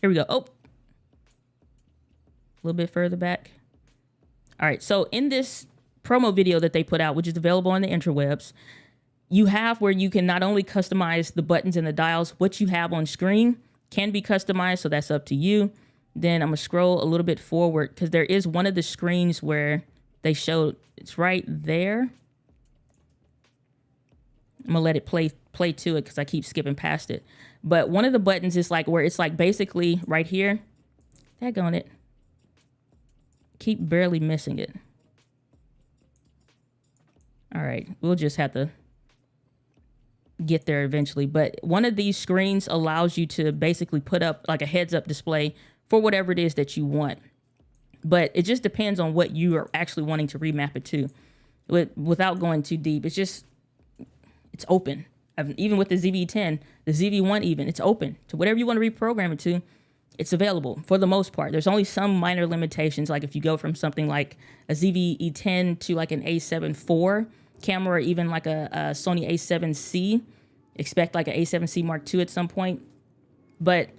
Here we go. Oh, a little bit further back. All right. So in this promo video that they put out, which is available on the interwebs, you have where you can not only customize the buttons and the dials, what you have on screen can be customized. So that's up to you. Then I'm gonna scroll a little bit forward because there is one of the screens where they showed it's right there. I'm gonna let it play to it because I keep skipping past it. But one of the buttons is like where it's like basically right here. Daggone it. Keep barely missing it. All right, we'll just have to get there eventually. But one of these screens allows you to basically put up like a heads up display for whatever it is that you want. But it just depends on what you are actually wanting to remap it to. Without going too deep, it's open. Even with the ZV-10, the ZV-1 even, it's open to whatever you want to reprogram it to. It's available for the most part. There's only some minor limitations, like if you go from something like a ZV-E10 to like an A7 IV camera, or even like a Sony A7C, expect like an A7C Mark II at some point. But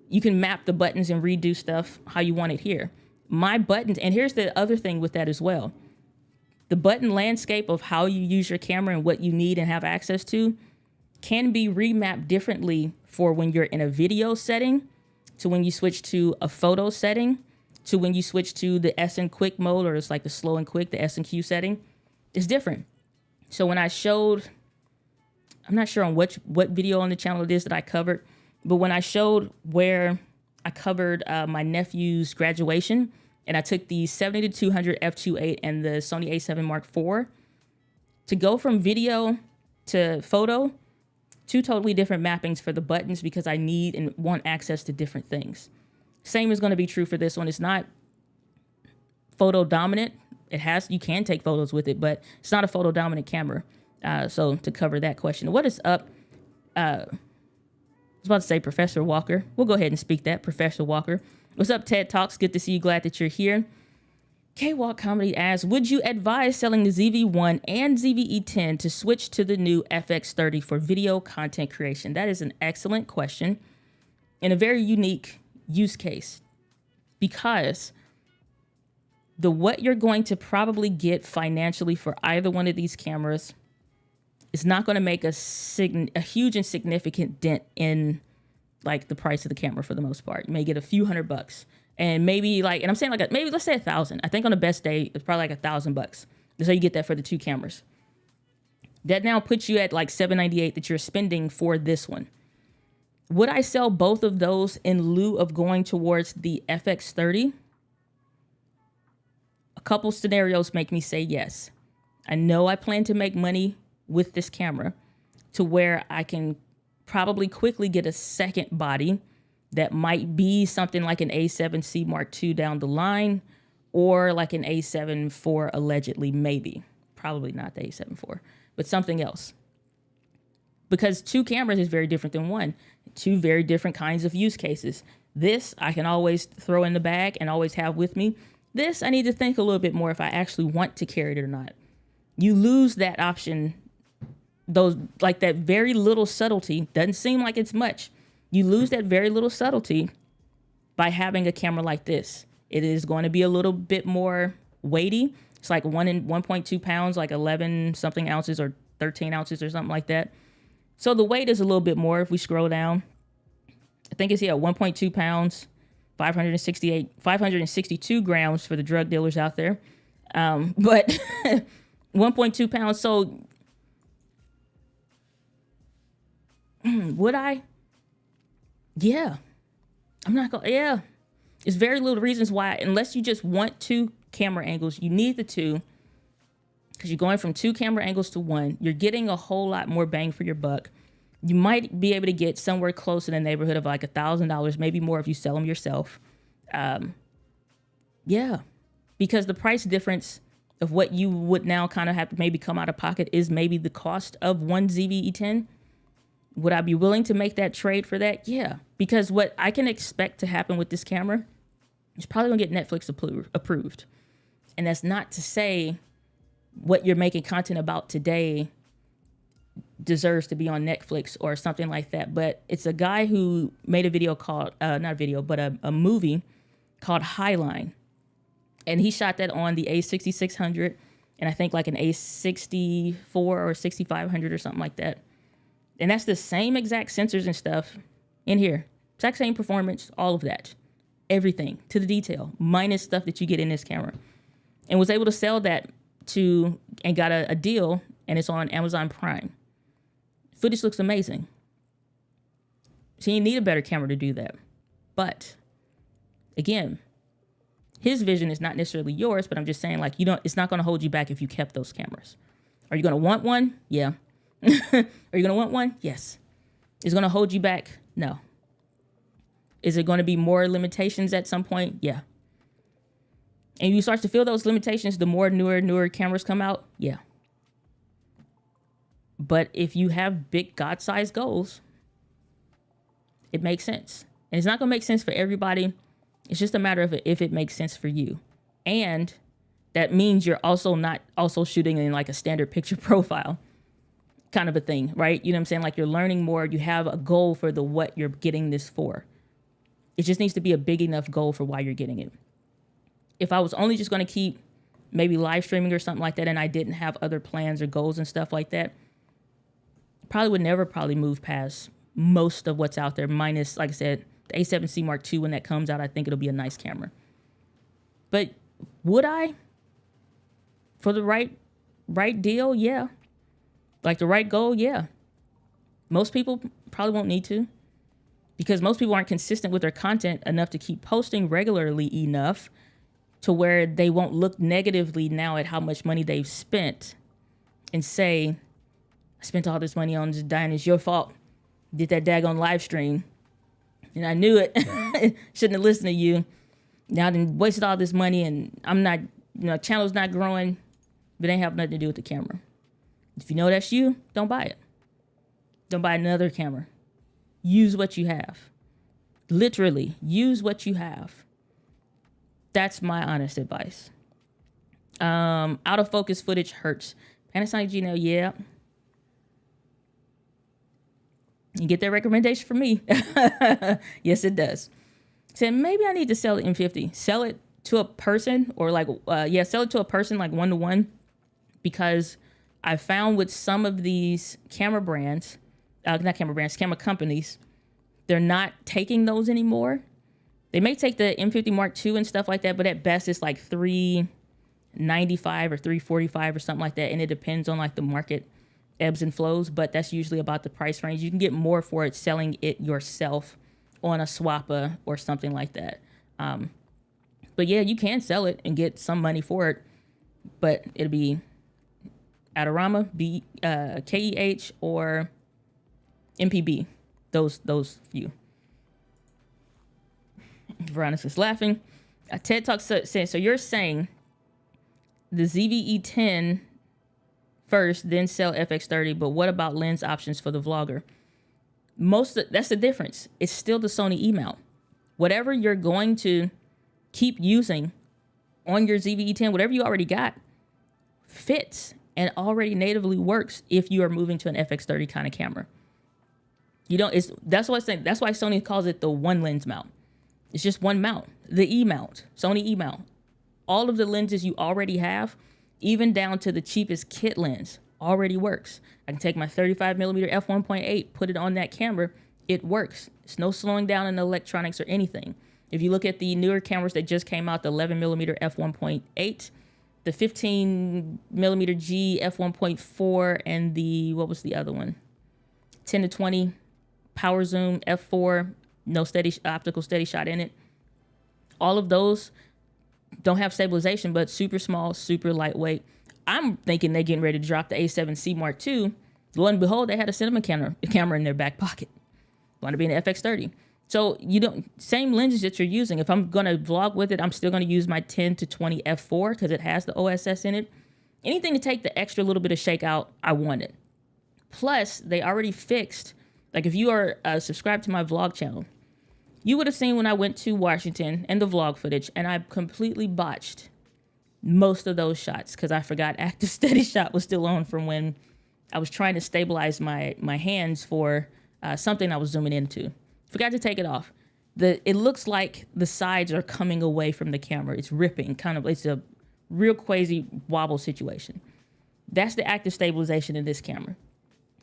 you can map the buttons and redo stuff how you want it here. My buttons, and here's the other thing with that as well. The button landscape of how you use your camera and what you need and have access to can be remapped differently for when you're in a video setting, to when you switch to a photo setting, to when you switch to the S and quick mode, or it's like the slow and quick, the S and Q setting. It's different. So when I showed, I'm not sure on what video on the channel it is that I covered, but when I showed where I covered my nephew's graduation, and I took the 70-200 f2.8 and the Sony A7 Mark IV, to go from video to photo, two totally different mappings for the buttons because I need and want access to different things. Same is going to be true for this one. It's not photo dominant. You can take photos with it, but it's not a photo dominant camera. So to cover that question, what is up? was about to say Professor Walker. We'll go ahead and speak that. Professor Walker. What's up, TED Talks? Good to see you. Glad that you're here. K-Walk Comedy asks, would you advise selling the ZV-1 and ZV-E10 to switch to the new FX30 for video content creation? That is an excellent question and a very unique use case, because what you're going to probably get financially for either one of these cameras is not going to make a huge and significant dent in like the price of the camera for the most part. You may get a few $100. And maybe like, and I'm saying like, maybe let's say 1,000. I think on the best day, it's probably like $1,000. That's how you get that for the two cameras. That now puts you at like $798 that you're spending for this one. Would I sell both of those in lieu of going towards the FX30? A couple scenarios make me say yes. I know I plan to make money with this camera to where I can probably quickly get a second body that might be something like an A7C Mark II down the line, or like an A7 IV allegedly, maybe. Probably not the A7 IV, but something else. Because two cameras is very different than one. Two very different kinds of use cases. This I can always throw in the bag and always have with me. This I need to think a little bit more if I actually want to carry it or not. You lose that option, those like that very little subtlety. Doesn't seem like it's much. You lose that very little subtlety by having a camera like this. It is going to be a little bit more weighty. It's like 1.2 pounds, like 11 something ounces or 13 ounces or something like that. So the weight is a little bit more if we scroll down. I think it's 1.2 pounds, 562 grams for the drug dealers out there. But 1.2 pounds. So would I? Yeah, I'm not going to, yeah. It's very little reasons why, unless you just want two camera angles, you need the two, because you're going from two camera angles to one. You're getting a whole lot more bang for your buck. You might be able to get somewhere close in the neighborhood of like $1,000, maybe more if you sell them yourself. Yeah, because the price difference of what you would now kind of have to maybe come out of pocket is maybe the cost of one ZV-E10. Would I be willing to make that trade for that? Yeah, because what I can expect to happen with this camera is probably gonna get Netflix approved. And that's not to say what you're making content about today deserves to be on Netflix or something like that. But it's a guy who made a video called, not a video, but a movie called Highline. And he shot that on the A6600 and I think like an A64 or 6500 or something like that. And that's the same exact sensors and stuff in here. Exact same performance, all of that. Everything to the detail, minus stuff that you get in this camera. And was able to sell that to, and got a deal, and it's on Amazon Prime. Footage looks amazing. So you need a better camera to do that. But again, his vision is not necessarily yours, but I'm just saying like, it's not going to hold you back if you kept those cameras. Are you going to want one? Yeah. Are you going to want one? Yes. Is it going to hold you back? No. Is it going to be more limitations at some point? Yeah. And you start to feel those limitations the more newer cameras come out? Yeah. But if you have big God-sized goals, it makes sense. And it's not going to make sense for everybody. It's just a matter of if it makes sense for you. And that means you're also not also shooting in like a standard picture profile kind of a thing, right? You know what I'm saying? Like you're learning more. You have a goal for what you're getting this for. It just needs to be a big enough goal for why you're getting it. If I was only just going to keep maybe live streaming or something like that, and I didn't have other plans or goals and stuff like that, probably would never move past most of what's out there, minus, like I said, the A7C Mark II. When that comes out, I think it'll be a nice camera. But would I? For the right deal? Yeah. Like the right goal? Yeah. Most people probably won't need to, because most people aren't consistent with their content enough to keep posting regularly enough to where they won't look negatively now at how much money they've spent and say, I spent all this money on this dine. It's your fault. Did that daggone live stream. And I knew it. Shouldn't have listened to you. Now I done wasted all this money and I'm not, channel's not growing, but it ain't have nothing to do with the camera. If you know that's you, don't buy it. Don't buy another camera. use what you have. Literally, use what you have. That's my honest advice. Out of focus footage hurts. Panasonic G-Nail, yeah. You get that recommendation from me. Yes, it does. Said maybe I need to sell the M50. Sell it to a person, or sell it to a person like one-to-one, because I found with some of these camera companies, they're not taking those anymore. They may take the M50 Mark II and stuff like that, but at best it's like $395 or $345 or something like that, and it depends on like the market ebbs and flows, but that's usually about the price range. You can get more for it selling it yourself on a swappa or something like that. But yeah, you can sell it and get some money for it, but it'll be Adorama, KEH, or MPB. Those few. Veronica's laughing. TED Talk says, so you're saying the ZVE10 first, then sell FX30, but what about lens options for the vlogger? That's the difference. It's still the Sony E-mount. Whatever you're going to keep using on your ZVE10, whatever you already got, fits and already natively works if you are moving to an FX30 kind of camera. That's why Sony calls it the one lens mount. It's just one mount, the E-mount, Sony E-mount. All of the lenses you already have, even down to the cheapest kit lens, already works. I can take my 35mm f1.8, put it on that camera, it works. It's no slowing down in the electronics or anything. If you look at the newer cameras that just came out, the 11mm f1.8, the 15mm G f1.4, and what was the other one? 10 to 20 power zoom f4, no optical steady shot in it. All of those don't have stabilization, but super small, super lightweight. I'm thinking they're getting ready to drop the A7C Mark II. Lo and behold, they had a cinema camera in their back pocket. Want to be an FX30. So same lenses that you're using. If I'm going to vlog with it, I'm still going to use my 10 to 20 f4 because it has the OSS in it. Anything to take the extra little bit of shake out, I want it. Plus, they already fixed, like if you are subscribed to my vlog channel, you would have seen when I went to Washington and the vlog footage, and I completely botched most of those shots because I forgot active steady shot was still on from when I was trying to stabilize my hands for something I was zooming into. Forgot to take it off. It looks like the sides are coming away from the camera. It's ripping, it's a real crazy wobble situation. That's the active stabilization in this camera.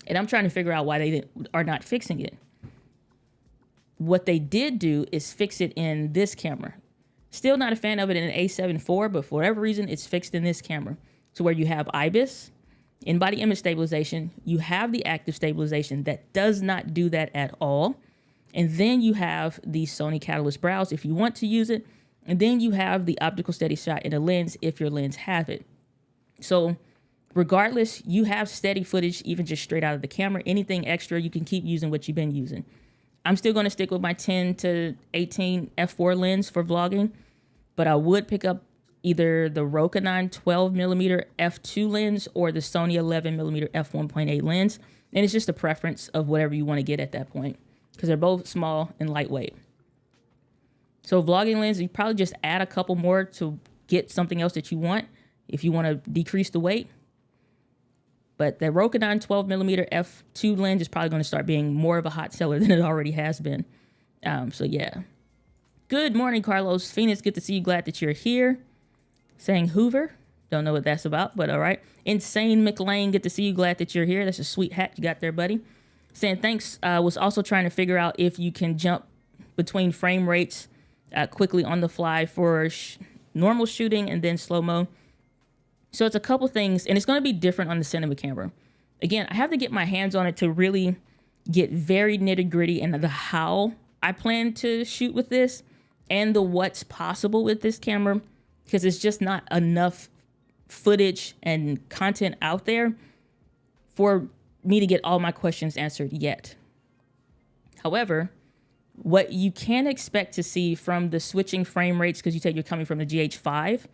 And I'm trying to figure out why they are not fixing it. What they did do is fix it in this camera. Still not a fan of it in an A7 IV, but for whatever reason, it's fixed in this camera. So where you have IBIS, in-body image stabilization, you have the active stabilization that does not do that at all. And then you have the Sony Catalyst browse if you want to use it. And then you have the optical steady shot in a lens if your lens have it. So regardless, you have steady footage, even just straight out of the camera. Anything extra, you can keep using what you've been using. I'm still going to stick with my 10 to 18 f4 lens for vlogging, but I would pick up either the Rokinon 12mm f2 lens or the Sony 11mm f1.8 lens. And it's just a preference of whatever you want to get at that point because they're both small and lightweight. So vlogging lens, you probably just add a couple more to get something else that you want if you want to decrease the weight. But the Rokinon 12mm f2 lens is probably going to start being more of a hot seller than it already has been. So yeah. Good morning, Carlos. Phoenix, good to see you. Glad that you're here. Saying Hoover. Don't know what that's about, but all right. Insane McLean, good to see you. Glad that you're here. That's a sweet hat you got there, buddy. Saying thanks. Was also trying to figure out if you can jump between frame rates quickly on the fly for normal shooting and then slow-mo. So it's a couple things, and it's going to be different on the cinema camera. Again, I have to get my hands on it to really get very nitty-gritty into the how I plan to shoot with this and the what's possible with this camera, because it's just not enough footage and content out there for me to get all my questions answered yet. However, what you can expect to see from the switching frame rates, because you're coming from the GH5,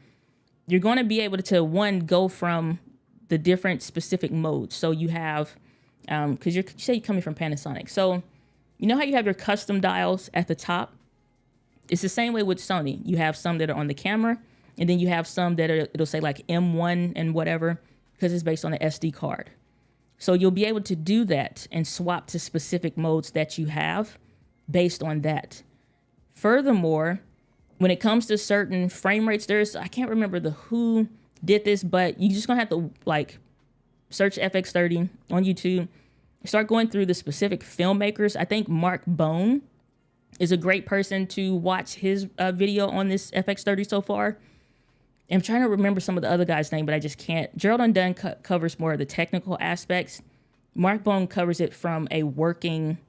you're going to be able to, one, go from the different specific modes. So you have, because you say you're coming from Panasonic. So You know how you have your custom dials at the top? It's the same way with Sony. You have some that are on the camera, and then you have some that it'll say like M1 and whatever, because it's based on an SD card. So you'll be able to do that and swap to specific modes that you have based on that. Furthermore, when it comes to certain frame rates, I can't remember who did this, but you're just gonna have to like search FX30 on YouTube, start going through the specific filmmakers. I think Mark Bone is a great person to watch his video on this FX30 so far. I'm trying to remember some of the other guys' name, but I just can't. Gerald Undone covers more of the technical aspects. Mark Bone covers it from a working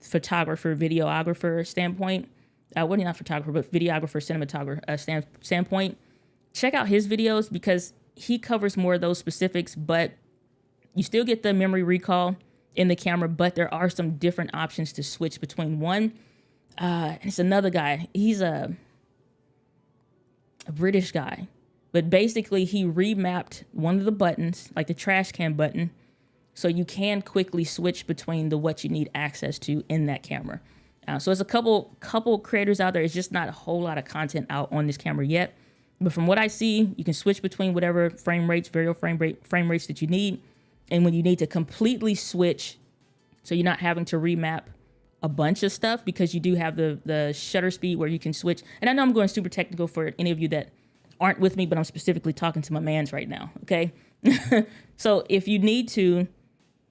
photographer, videographer standpoint. Well, not photographer, but videographer, cinematographer standpoint. Check out his videos because he covers more of those specifics, but you still get the memory recall in the camera, but there are some different options to switch between one. It's another guy. He's a British guy, but basically he remapped one of the buttons, like the trash can button, so you can quickly switch between what you need access to in that camera. So there's a couple creators out there. It's just not a whole lot of content out on this camera yet. But from what I see, you can switch between whatever frame rates, variable frame rates that you need. And when you need to completely switch, so you're not having to remap a bunch of stuff, because you do have the shutter speed where you can switch. And I know I'm going super technical for any of you that aren't with me, but I'm specifically talking to my mans right now, okay? So if you need to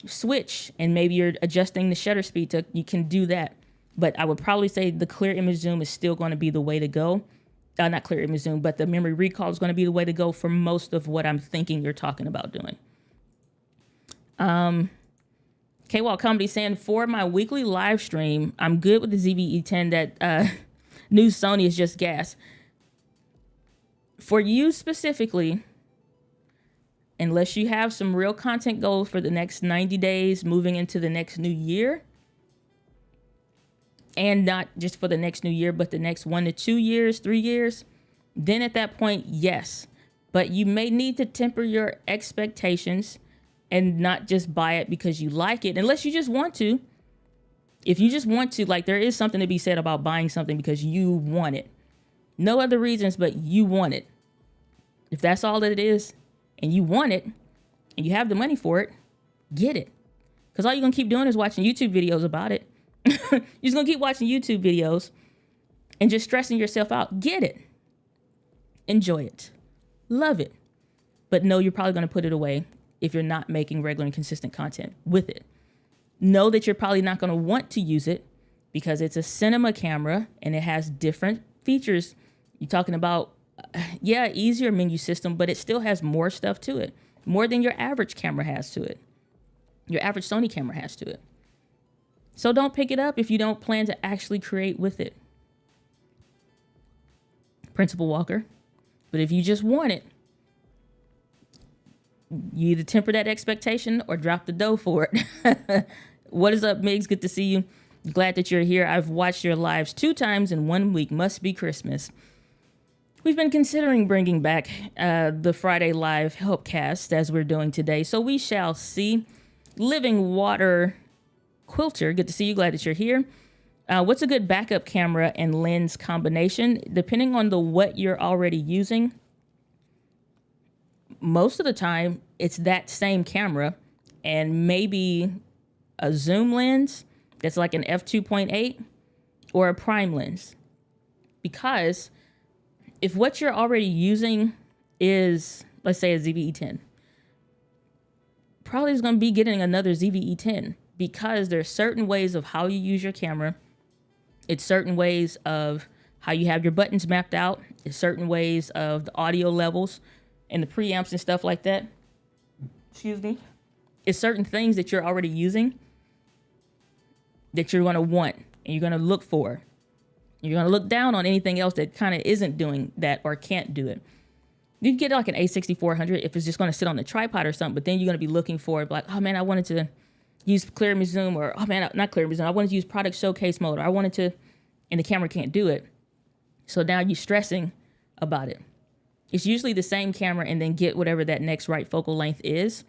switch and maybe you're adjusting the shutter speed, you can do that. But I would probably say the clear image zoom is still going to be the way to go. Not clear image zoom, but the memory recall is going to be the way to go for most of what I'm thinking you're talking about doing. K-Wall Comedy saying, for my weekly live stream, I'm good with the ZV-E10. That new Sony is just gas. For you specifically, unless you have some real content goals for the next 90 days moving into the next new year, and not just for the next new year, but the next 1 to 2 years, 3 years, then at that point, yes. But you may need to temper your expectations and not just buy it because you like it, unless you just want to. If you just want to, like, there is something to be said about buying something because you want it. No other reasons, but you want it. If that's all that it is, and you want it, and you have the money for it, get it. Because all you're going to keep doing is watching YouTube videos about it. You're just going to keep watching YouTube videos and just stressing yourself out. Get it. Enjoy it. Love it. But no, you're probably going to put it away if you're not making regular and consistent content with it. Know that you're probably not going to want to use it because it's a cinema camera and it has different features. You're talking about, easier menu system, but it still has more stuff to it. More than your average camera has to it. Your average Sony camera has to it. So don't pick it up if you don't plan to actually create with it. Principal Walker. But if you just want it, you either temper that expectation or drop the dough for it. What is up, Migs? Good to see you. Glad that you're here. I've watched your lives 2 times in 1 week. Must be Christmas. We've been considering bringing back the Friday Live Helpcast as we're doing today. So we shall see. Living Water Quilter, good to see you. Glad that you're here. What's a good backup camera and lens combination? Depending on what you're already using, most of the time it's that same camera and maybe a zoom lens that's like an f2.8 or a prime lens. Because if what you're already using is, let's say, a ZV-E10, probably is going to be getting another ZV-E10. Because there's certain ways of how you use your camera. It's certain ways of how you have your buttons mapped out. It's certain ways of the audio levels and the preamps and stuff like that. Excuse me. It's certain things that you're already using that you're going to want and you're going to look for. You're going to look down on anything else that kind of isn't doing that or can't do it. You can get like an A6400 if it's just going to sit on the tripod or something, but then you're going to be looking for like, oh man, I wanted to use clear image zoom, or oh man, not clear image zoom. I wanted to use product showcase mode, or I wanted to, and the camera can't do it. So now you're stressing about it. It's usually the same camera and then get whatever that next right focal length is.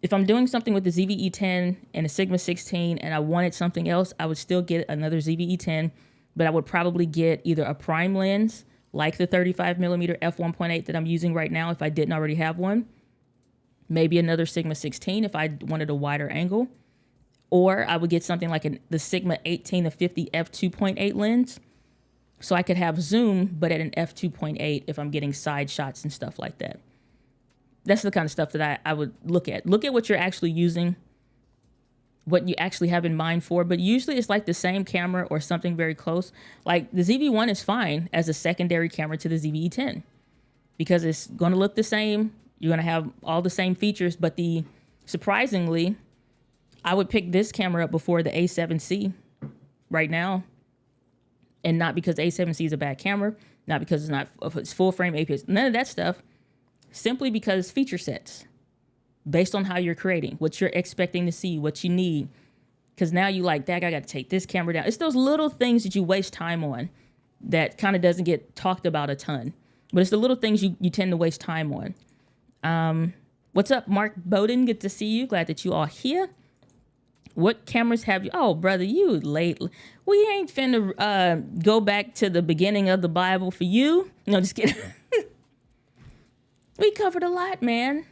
If I'm doing something with the ZVE10 and a Sigma 16 and I wanted something else, I would still get another ZVE10, but I would probably get either a prime lens like the 35 millimeter f1.8 that I'm using right now if I didn't already have one, maybe another Sigma 16 if I wanted a wider angle, or I would get something like the Sigma 18 to 50 f2.8 lens, so I could have zoom, but at an f2.8 if I'm getting side shots and stuff like that. That's the kind of stuff that I would look at. Look at what you're actually using, what you actually have in mind for, but usually it's like the same camera or something very close. Like the ZV-1 is fine as a secondary camera to the ZV-E10 because it's going to look the same. You're going to have all the same features, but surprisingly, I would pick this camera up before the A7C right now. And not because the A7C is a bad camera, not because it's full frame APS, none of that stuff. Simply because feature sets, based on how you're creating, what you're expecting to see, what you need. Because now you like, I got to take this camera down. It's those little things that you waste time on that kind of doesn't get talked about a ton. But it's the little things you tend to waste time on. What's up, Mark Bowden? Good to see you. Glad that you are here. What cameras have you? Oh, brother, you late. We ain't finna go back to the beginning of the Bible for you. No, just kidding. We covered a lot, man.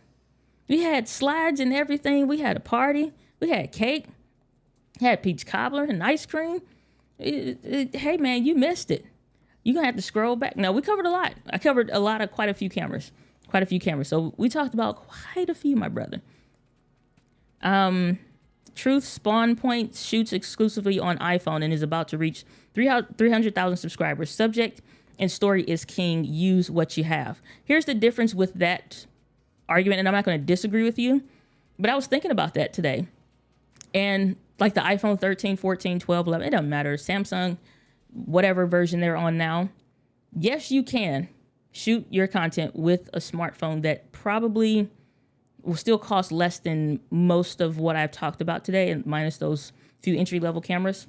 We had slides and everything. We had a party. We had cake. Had peach cobbler and ice cream. Hey, man, you missed it. You're going to have to scroll back. No, we covered a lot. I covered quite a few cameras. So we talked about quite a few, my brother. Truth Spawn Point shoots exclusively on iPhone and is about to reach 300,000 subscribers. Subject and story is king. Use what you have. Here's the difference with that argument, and I'm not going to disagree with you, but I was thinking about that today. And like the iPhone 13, 14, 12, 11, it doesn't matter. Samsung, whatever version they're on now. Yes, you can shoot your content with a smartphone that probably will still cost less than most of what I've talked about today, and minus those few entry-level cameras.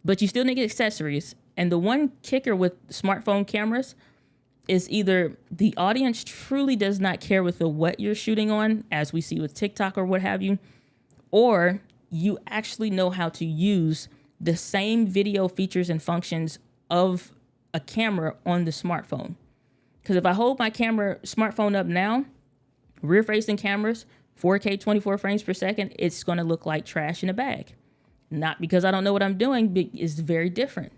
But you still need accessories. And the one kicker with smartphone cameras is either the audience truly does not care with what you're shooting on, as we see with TikTok or what have you, or you actually know how to use the same video features and functions of a camera on the smartphone. Because if I hold my smartphone up now, rear-facing cameras, 4K 24 frames per second, it's going to look like trash in a bag. Not because I don't know what I'm doing, but it's very different.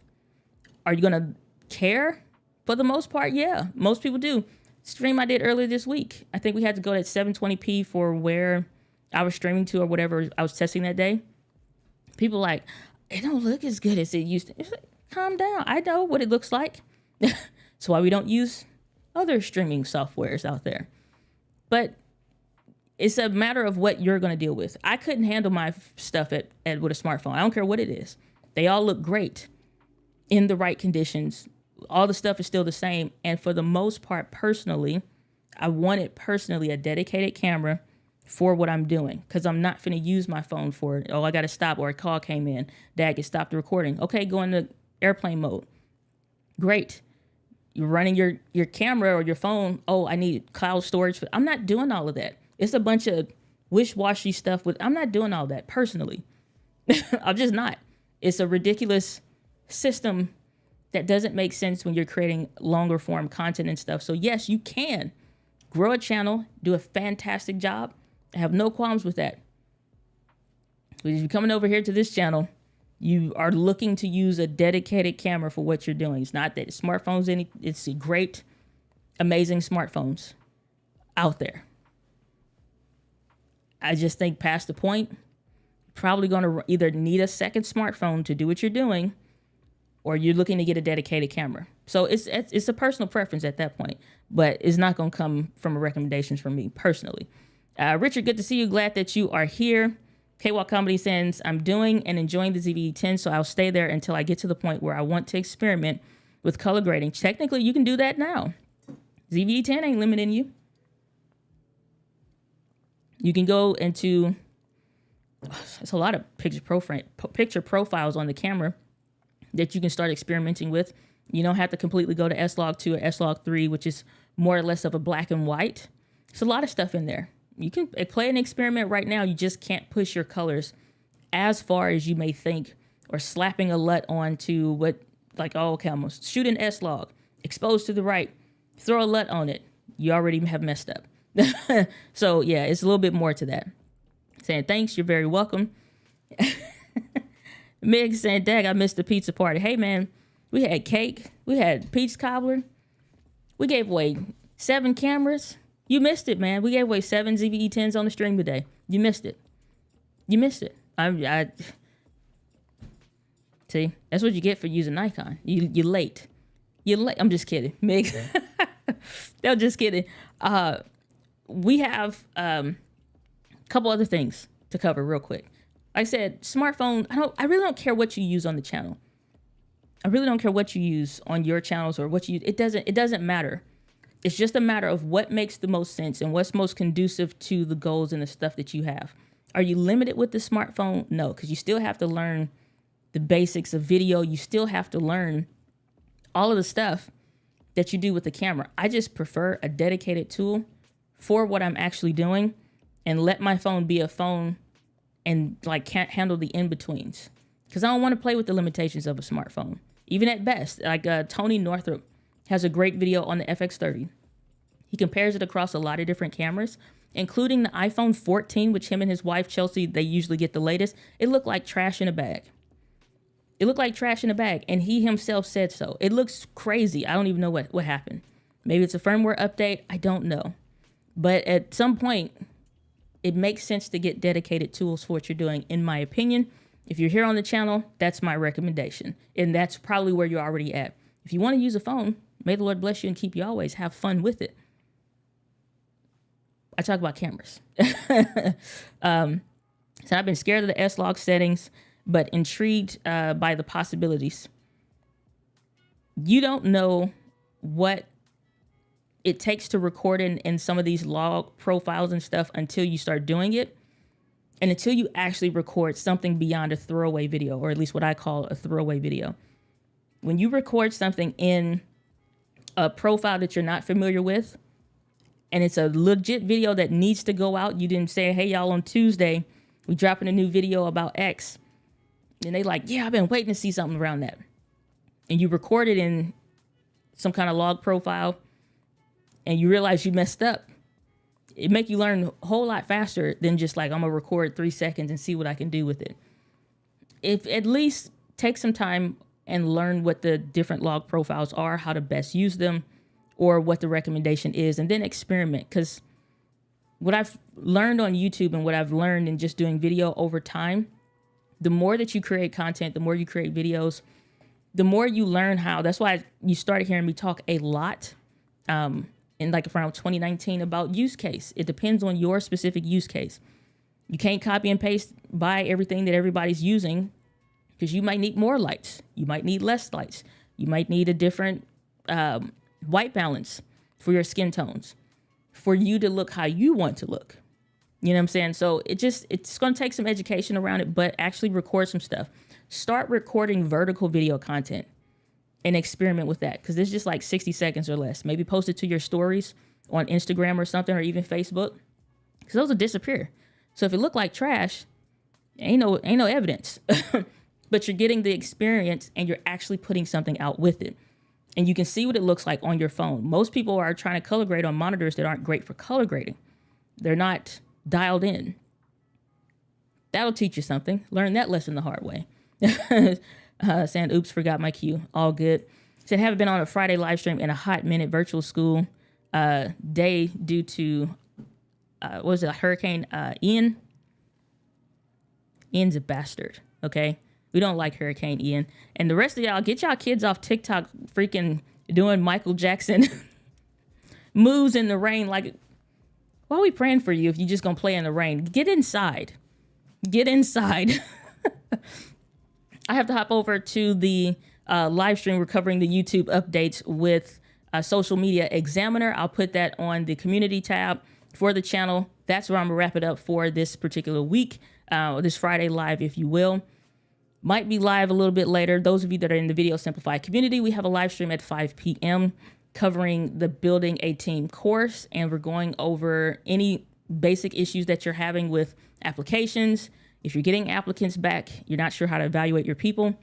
Are you going to care? For the most part, yeah. Most people do. Stream I did earlier this week, I think we had to go to 720p for where I was streaming to or whatever I was testing that day. People like, it don't look as good as it used to. It's like, calm down. I know what it looks like. That's why we don't use other streaming softwares out there. But it's a matter of what you're going to deal with. I couldn't handle my stuff with a smartphone. I don't care what it is. They all look great in the right conditions. All the stuff is still the same. And for the most part, personally, I wanted a dedicated camera for what I'm doing, because I'm not finna use my phone for it. Oh, I got to stop, or a call came in. Dad, stop the recording. Okay, go into airplane mode. Great. You're running your camera or your phone. Oh, I need cloud storage. I'm not doing all of that. It's a bunch of wish-washy stuff. I'm not doing all that personally. I'm just not. It's a ridiculous system that doesn't make sense when you're creating longer form content and stuff. So yes, you can grow a channel, do a fantastic job. I have no qualms with that. But if you're coming over here to this channel, you are looking to use a dedicated camera for what you're doing. It's not that smartphones, it's great, amazing smartphones out there. I just think past the point, probably going to either need a second smartphone to do what you're doing, or you're looking to get a dedicated camera. So it's a personal preference at that point, but it's not going to come from recommendations from me personally. Richard, good to see you. Glad that you are here. K-Walk Comedy sends, I'm doing and enjoying the ZV-10, so I'll stay there until I get to the point where I want to experiment with color grading. Technically, you can do that now. ZV-10 ain't limiting you. You can go into, it's a lot of picture profiles on the camera that you can start experimenting with. You don't have to completely go to S-Log 2 or S-Log 3, which is more or less of a black and white. There's a lot of stuff in there. You can play an experiment right now. You just can't push your colors as far as you may think, or slapping a LUT onto what, like, oh, okay, I'm gonna shoot an S log, exposed to the right, throw a LUT on it. You already have messed up. So yeah, it's a little bit more to that. Saying thanks, you're very welcome. Meg saying, dag, I missed the pizza party. Hey man, we had cake, we had peach cobbler, we gave away 7 cameras. You missed it, man. We gave away 7 ZVE 10s on the stream today. You missed it. You missed it. I see, that's what you get for using Nikon. You're late. You're late. I'm just kidding, Meg. No, just kidding. We have a couple other things to cover real quick. Like I said, smartphone. I really don't care what you use on the channel. I really don't care what you use on your channels or what you use. It doesn't matter. It's just a matter of what makes the most sense and what's most conducive to the goals and the stuff that you have. Are you limited with the smartphone? No, because you still have to learn the basics of video. You still have to learn all of the stuff that you do with the camera. I just prefer a dedicated tool for what I'm actually doing, and let my phone be a phone and like can't handle the in-betweens. Because I don't want to play with the limitations of a smartphone. Even at best, like Tony Northrup has a great video on the FX30. He compares it across a lot of different cameras, including the iPhone 14, which him and his wife, Chelsea, they usually get the latest. It looked like trash in a bag. It looked like trash in a bag, and he himself said so. It looks crazy. I don't even know what happened. Maybe it's a firmware update. I don't know. But at some point, it makes sense to get dedicated tools for what you're doing, in my opinion. If you're here on the channel, that's my recommendation. And that's probably where you're already at. If you want to use a phone, may the Lord bless you and keep you always. Have fun with it. I talk about cameras. So I've been scared of the S-Log settings, but intrigued by the possibilities. You don't know what it takes to record in some of these log profiles and stuff until you start doing it. And until you actually record something beyond a throwaway video, or at least what I call a throwaway video. When you record something in a profile that you're not familiar with, and it's a legit video that needs to go out, you didn't say, hey, y'all, on Tuesday, we dropping a new video about X. And they like, yeah, I've been waiting to see something around that. And you record it in some kind of log profile, and you realize you messed up. It make you learn a whole lot faster than just like, I'm gonna record 3 seconds and see what I can do with it. If at least take some time and learn what the different log profiles are, how to best use them, or what the recommendation is, and then experiment. Because what I've learned on YouTube and what I've learned in just doing video over time, the more that you create content, the more you create videos, the more you learn how. That's why you started hearing me talk a lot in like around 2019 about use case. It depends on your specific use case. You can't copy and paste buy everything that everybody's using, because you might need more lights. You might need less lights. You might need a different white balance for your skin tones, for you to look how you want to look. You know what I'm saying? So it's going to take some education around it, but actually record some stuff. Start recording vertical video content and experiment with that, because it's just like 60 seconds or less. Maybe post it to your stories on Instagram or something, or even Facebook, because those will disappear. So if it look like trash, ain't no evidence, but you're getting the experience and you're actually putting something out with it. And you can see what it looks like on your phone. Most people are trying to color grade on monitors that aren't great for color grading. They're not dialed in. That'll teach you something. Learn that lesson the hard way. Saying, oops, forgot my cue. All good. Said, haven't been on a Friday live stream in a hot minute. Virtual school day due to, what was it, Hurricane Ian? Ian's a bastard, okay? We don't like Hurricane Ian. And the rest of y'all, get y'all kids off TikTok freaking doing Michael Jackson moves in the rain. Like, why are we praying for you if you just gonna play in the rain? Get inside. Get inside. I have to hop over to the live stream. We're covering the YouTube updates with Social Media Examiner. I'll put that on the community tab for the channel. That's where I'm gonna wrap it up for this particular week, this Friday live, if you will. Might be live a little bit later. Those of you that are in the Video Simplified community, we have a live stream at 5 p.m. covering the Building a Team course, and we're going over any basic issues that you're having with applications. If you're getting applicants back, you're not sure how to evaluate your people.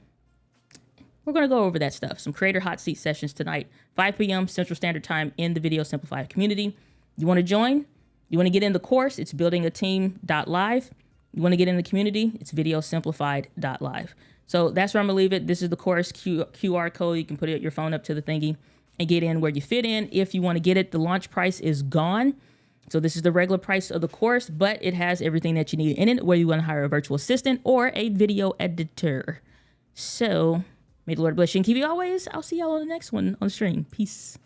We're going to go over that stuff. Some creator hot seat sessions tonight, 5 p.m. Central Standard Time in the Video Simplified community. You want to join? You want to get in the course? It's buildingateam.live. You want to get in the community? It's videosimplified.live. So that's where I'm going to leave it. This is the course QR code. You can put your phone up to the thingy and get in where you fit in. If you want to get it, the launch price is gone. So this is the regular price of the course, but it has everything that you need in it, whether you want to hire a virtual assistant or a video editor. So may the Lord bless you and keep you always. I'll see y'all on the next one on the stream. Peace.